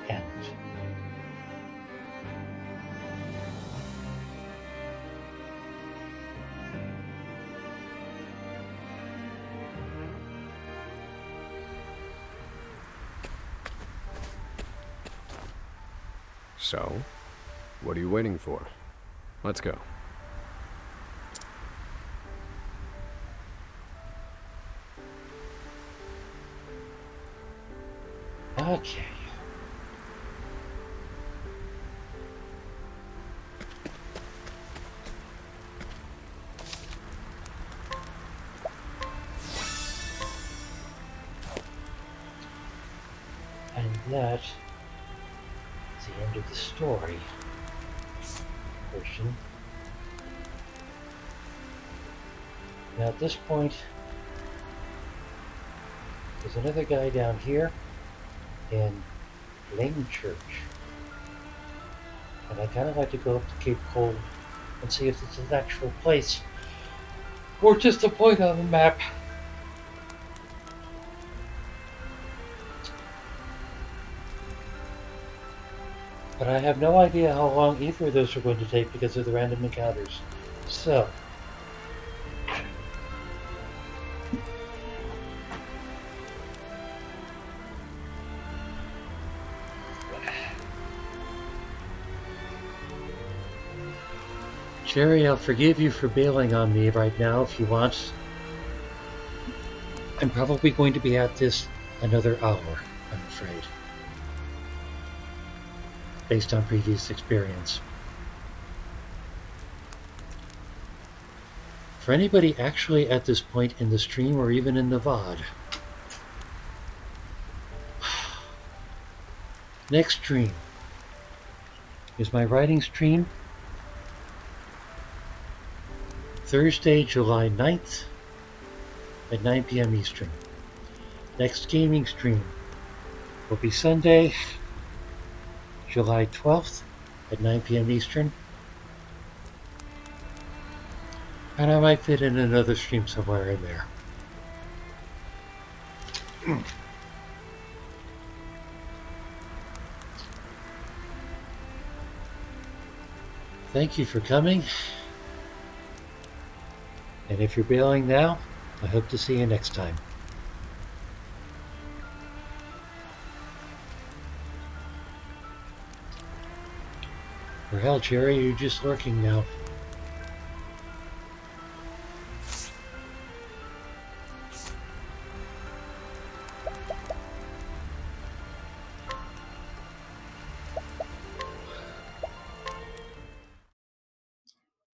End. So, what are you waiting for? Let's go. Okay. And that is the end of the story portion. Now at this point, there's another guy down here in Lane Church. And I kind of like to go up to Cape Cold and see if it's an actual place or just a point on the map. But I have no idea how long either of those are going to take because of the random encounters. So, Jerry, I'll forgive you for bailing on me right now if you want. I'm probably going to be at this another hour, I'm afraid. Based on previous experience. For anybody actually at this point in the stream or even in the VOD, next stream is my writing stream, Thursday, July 9th at 9 p.m. Eastern. Next gaming stream will be Sunday, July 12th at 9 p.m. Eastern. And I might fit in another stream somewhere in there. Thank you for coming. And if you're bailing now, I hope to see you next time. Or hell, Jerry, you're just lurking now.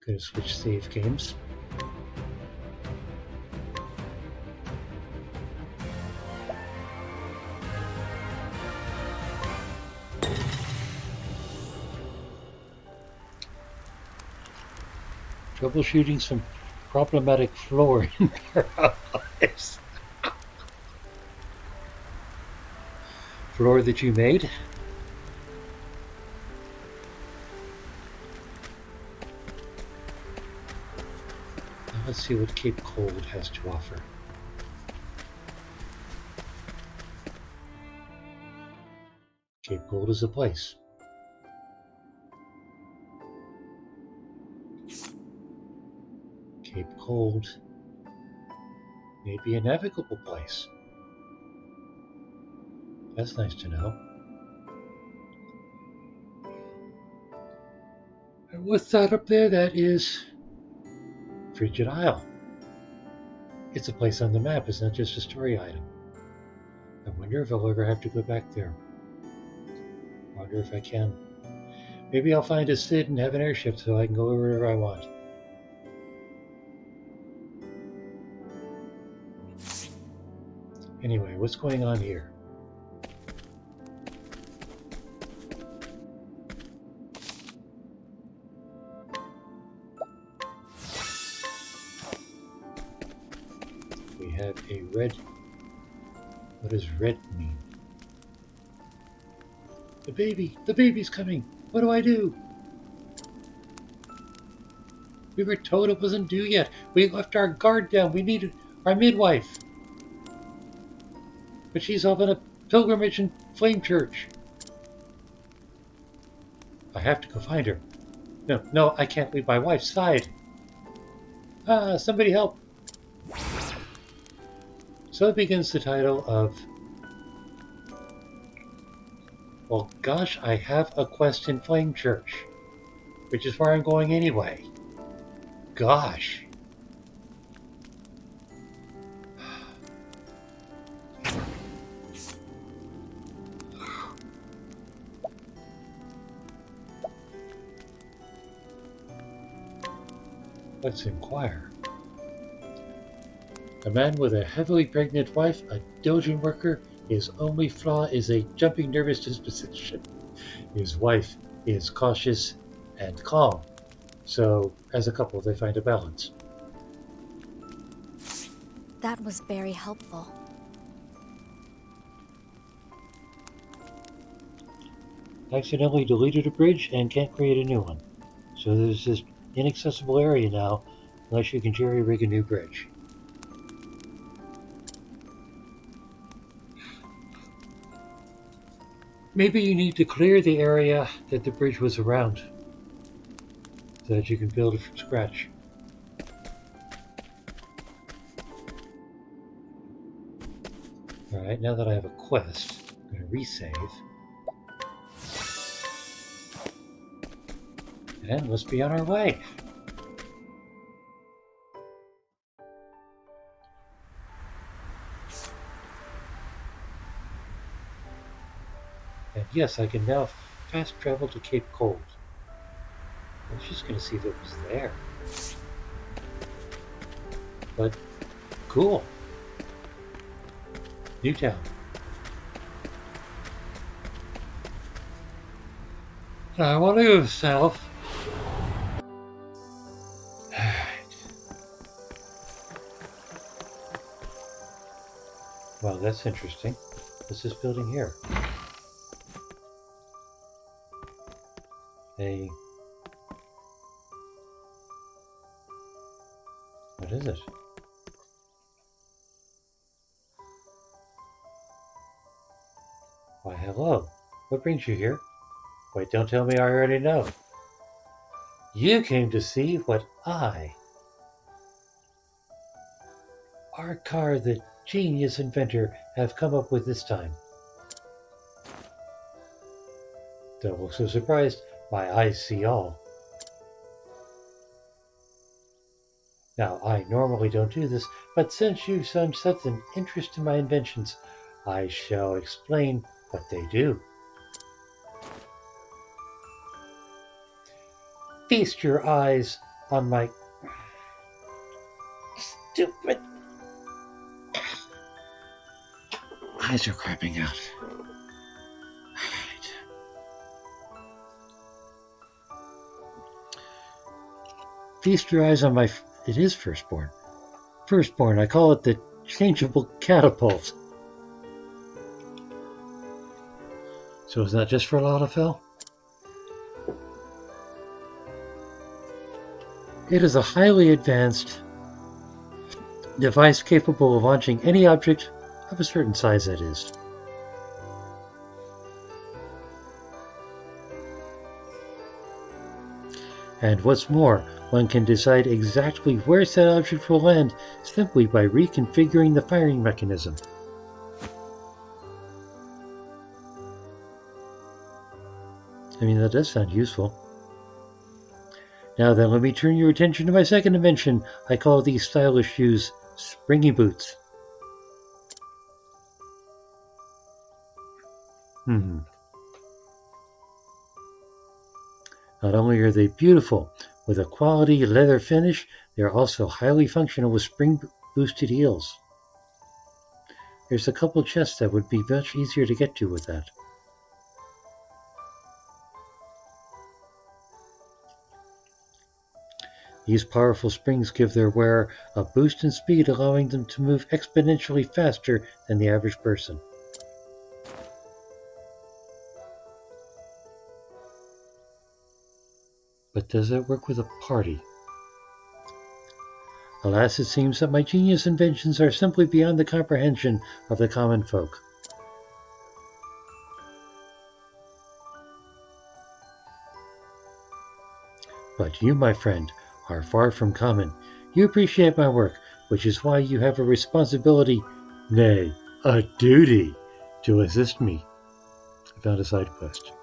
Gonna switch save games. Troubleshooting some problematic floor in Paradise. Floor that you made? Now let's see what Cape Cold has to offer. Cape Cold is a place. Cape Cold may be a navigable place. That's nice to know. And what's that up there? That is Frigid Isle. It's a place on the map, it's not just a story item. I wonder if I'll ever have to go back there. I wonder if I can. Maybe I'll find a Sid and have an airship so I can go wherever I want. Anyway, what's going on here? We have a red. What does red mean? The baby! The baby's coming! What do I do? We were told it wasn't due yet. We left our guard down. We needed our midwife. But she's off on a pilgrimage in Flame Church. I have to go find her. No, I can't leave my wife's side. Ah, somebody help. So begins the title of... Well, gosh, I have a quest in Flame Church, which is where I'm going anyway. Gosh. Let's inquire. A man with a heavily pregnant wife, a diligent worker, his only flaw is a jumpy, nervous disposition. His wife is cautious and calm, so as a couple they find a balance. That was very helpful. Accidentally deleted a bridge and can't create a new one. So there's this inaccessible area now, unless you can jerry-rig a new bridge. Maybe you need to clear the area that the bridge was around, so that you can build it from scratch. Alright, now that I have a quest, I'm going to resave. And let's be on our way. yes, I can now fast travel to Cape Cold. I was just going to see if it was there. But, cool. Newtown. I want to go south. Well, that's interesting. What's this building here? What is it? Why, hello. What brings you here? Wait, don't tell me I already know. You came to see what our car, the genius inventor, have come up with this time. Don't look so surprised. My eyes see all. Now, I normally don't do this, but since you've shown such an interest in my inventions, I shall explain what they do. Feast your eyes on my stupid eyes are crapping out. Right. Feast your eyes on my... It is firstborn. Firstborn, I call it the changeable catapult. So is that just for Lalafell? It is a highly advanced device capable of launching any object of a certain size, that is. And what's more, one can decide exactly where said object will land simply by reconfiguring the firing mechanism. I mean, that does sound useful. Now then, let me turn your attention to my second invention. I call these stylish shoes springy boots. Not only are they beautiful with a quality leather finish, they are also highly functional with spring-boosted heels. There's a couple chests that would be much easier to get to with that. These powerful springs give their wearer a boost in speed, allowing them to move exponentially faster than the average person. But does that work with a party? Alas, it seems that my genius inventions are simply beyond the comprehension of the common folk. But you, my friend, are far from common. You appreciate my work, which is why you have a responsibility, nay, a duty, to assist me. I found a side quest.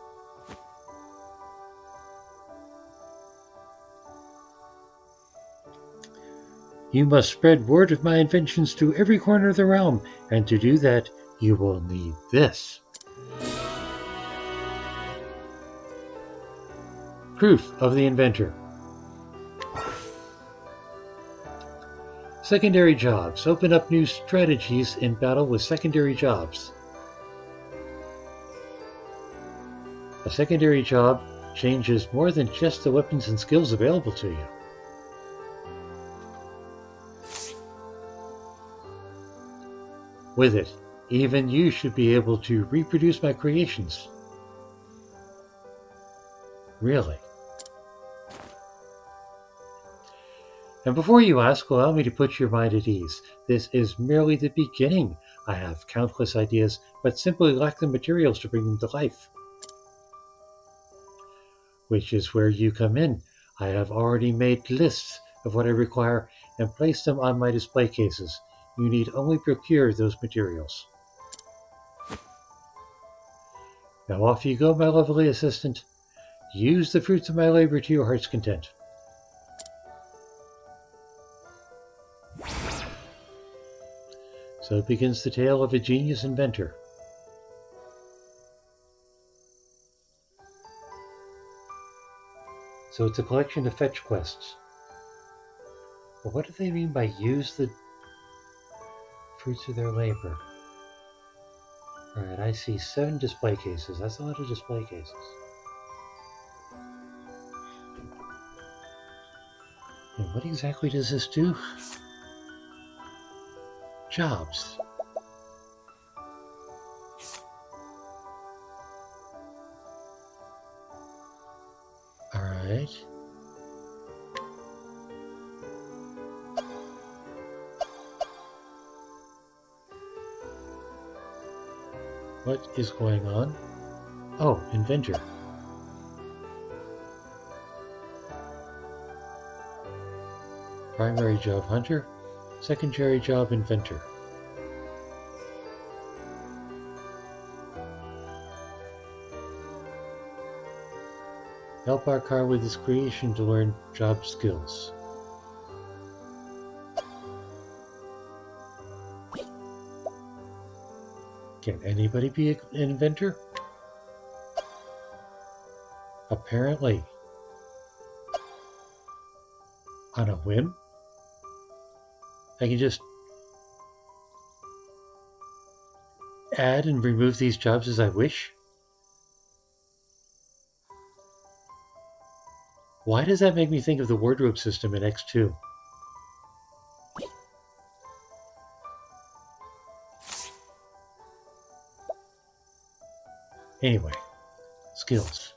You must spread word of my inventions to every corner of the realm, and to do that, you will need this. Proof of the inventor. Secondary jobs. Open up new strategies in battle with secondary jobs. A secondary job changes more than just the weapons and skills available to you. With it, even you should be able to reproduce my creations. Really. And before you ask, allow me to put your mind at ease. This is merely the beginning. I have countless ideas, but simply lack the materials to bring them to life. Which is where you come in. I have already made lists of what I require and placed them on my display cases. You need only procure those materials. Now off you go, my lovely assistant. Use the fruits of my labor to your heart's content. So begins the tale of a genius inventor. So it's a collection of fetch quests. But what do they mean by use the fruits of their labor? Alright, I see 7 display cases. That's a lot of display cases. And what exactly does this do? Jobs. Alright. What is going on? Oh, Inventor. Primary job Hunter, secondary job Inventor. Help our car with its creation to learn job skills. Can anybody be an inventor? Apparently. On a whim? I can just add and remove these jobs as I wish? Why does that make me think of the wardrobe system in X2? Anyway, skills.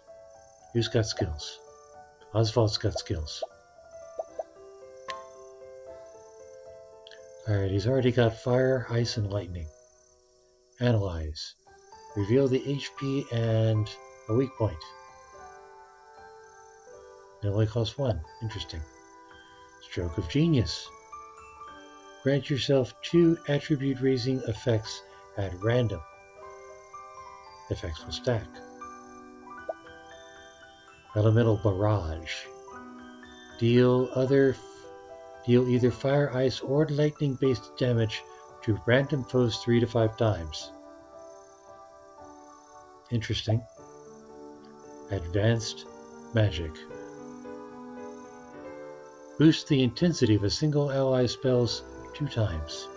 Who's got skills? Osvald's got skills. Alright, he's already got fire, ice, and lightning. Analyze. Reveal the HP and a weak point. It only costs 1. Interesting. Stroke of genius. Grant yourself 2 attribute raising effects at random. Effects will stack. Elemental barrage. Deal either fire, ice, or lightning-based damage to random foes 3 to 5 times. Interesting. Advanced magic. Boost the intensity of a single ally's spells 2 times.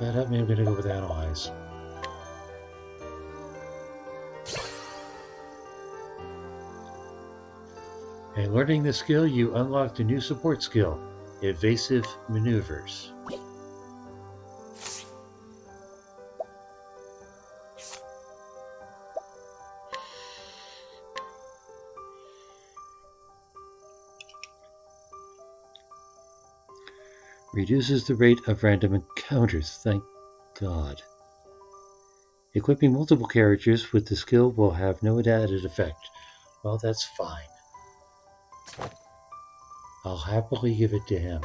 That helped me. I'm going to go with Analyze. And learning the skill, you unlocked a new support skill, Evasive Maneuvers. Reduces the rate of random encounters, thank God. Equipping multiple characters with the skill will have no added effect. Well, that's fine. I'll happily give it to him.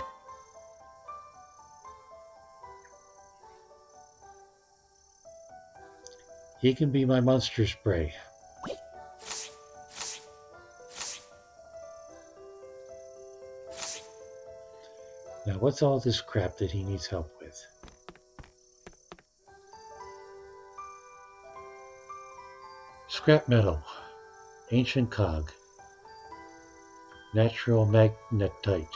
He can be my monster spray. Now, what's all this crap that he needs help with? Scrap metal, ancient cog, natural magnetite,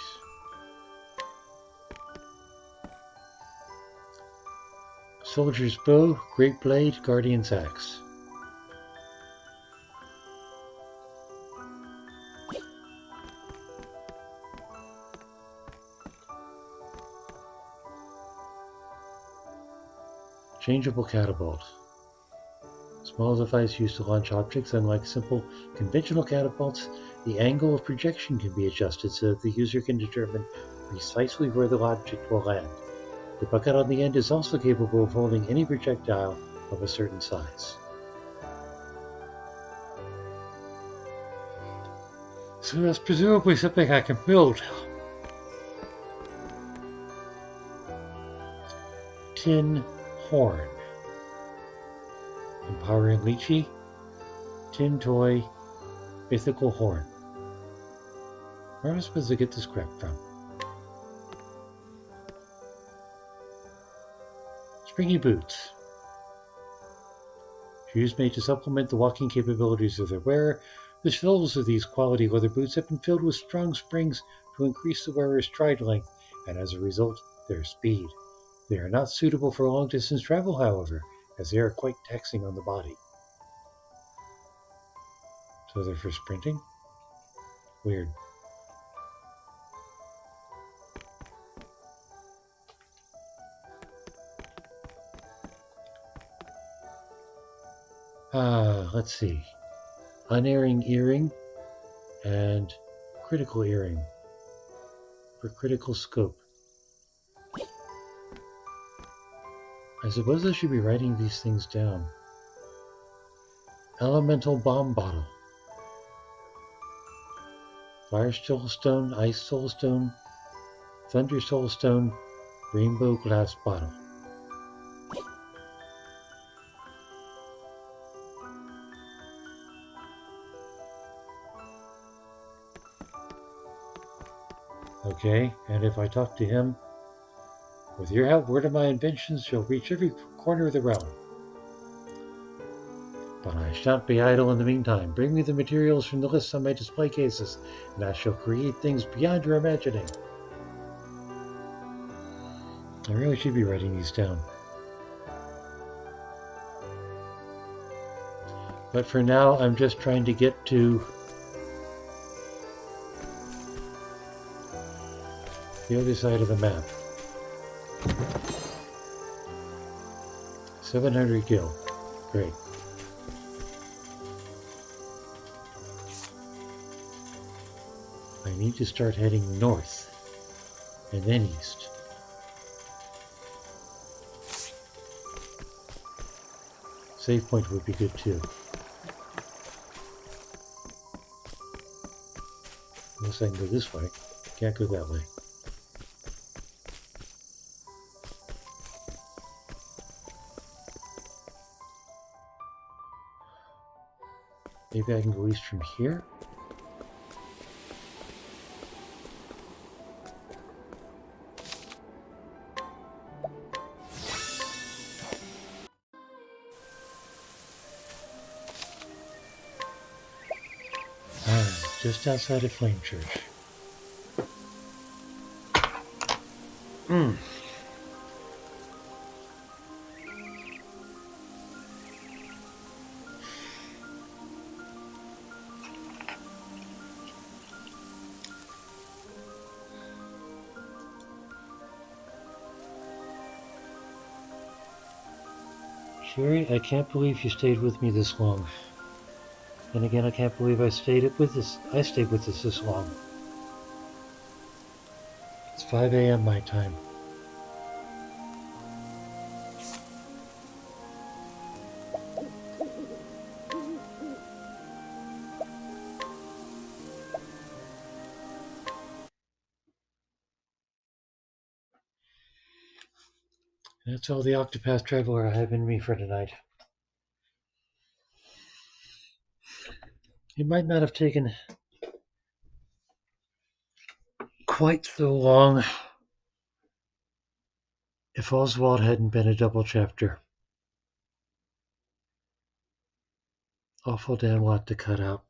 soldier's bow, great blade, guardian's axe. Changeable catapult. Small device used to launch objects. Unlike simple conventional catapults, the angle of projection can be adjusted so that the user can determine precisely where the object will land. The bucket on the end is also capable of holding any projectile of a certain size. So that's presumably something I can build. Tin horn. Empowering Lychee, Tin Toy, Mythical Horn. Where am I supposed to get this crap from? Springy boots. Shoes made to supplement the walking capabilities of their wearer. The soles of these quality leather boots have been filled with strong springs to increase the wearer's stride length, and as a result, their speed. They are not suitable for long-distance travel, however, as they are quite taxing on the body. So they're for sprinting? Weird. Let's see. Unerring earring and critical earring for critical scope. I suppose I should be writing these things down. Elemental bomb bottle. Fire soulstone, ice soulstone, thunder soulstone, rainbow glass bottle. Okay, and if I talk to him, with your help, word of my inventions shall reach every corner of the realm. But I shan't be idle in the meantime. Bring me the materials from the lists on my display cases, and I shall create things beyond your imagining. I really should be writing these down. But for now, I'm just trying to get to the other side of the map. 700 gil. Great. I need to start heading north and then east. Save point would be good too. Unless I can go this way. Can't go that way. Maybe I can go east from here? Just outside of Flame Church. Sherry, I can't believe you stayed with me this long. And again, I can't believe I stayed with us this long. It's 5 a.m. my time. That's all the Octopath Traveler I have in me for tonight. It might not have taken quite so long if Osvald hadn't been a double chapter. Awful damn lot to cut out.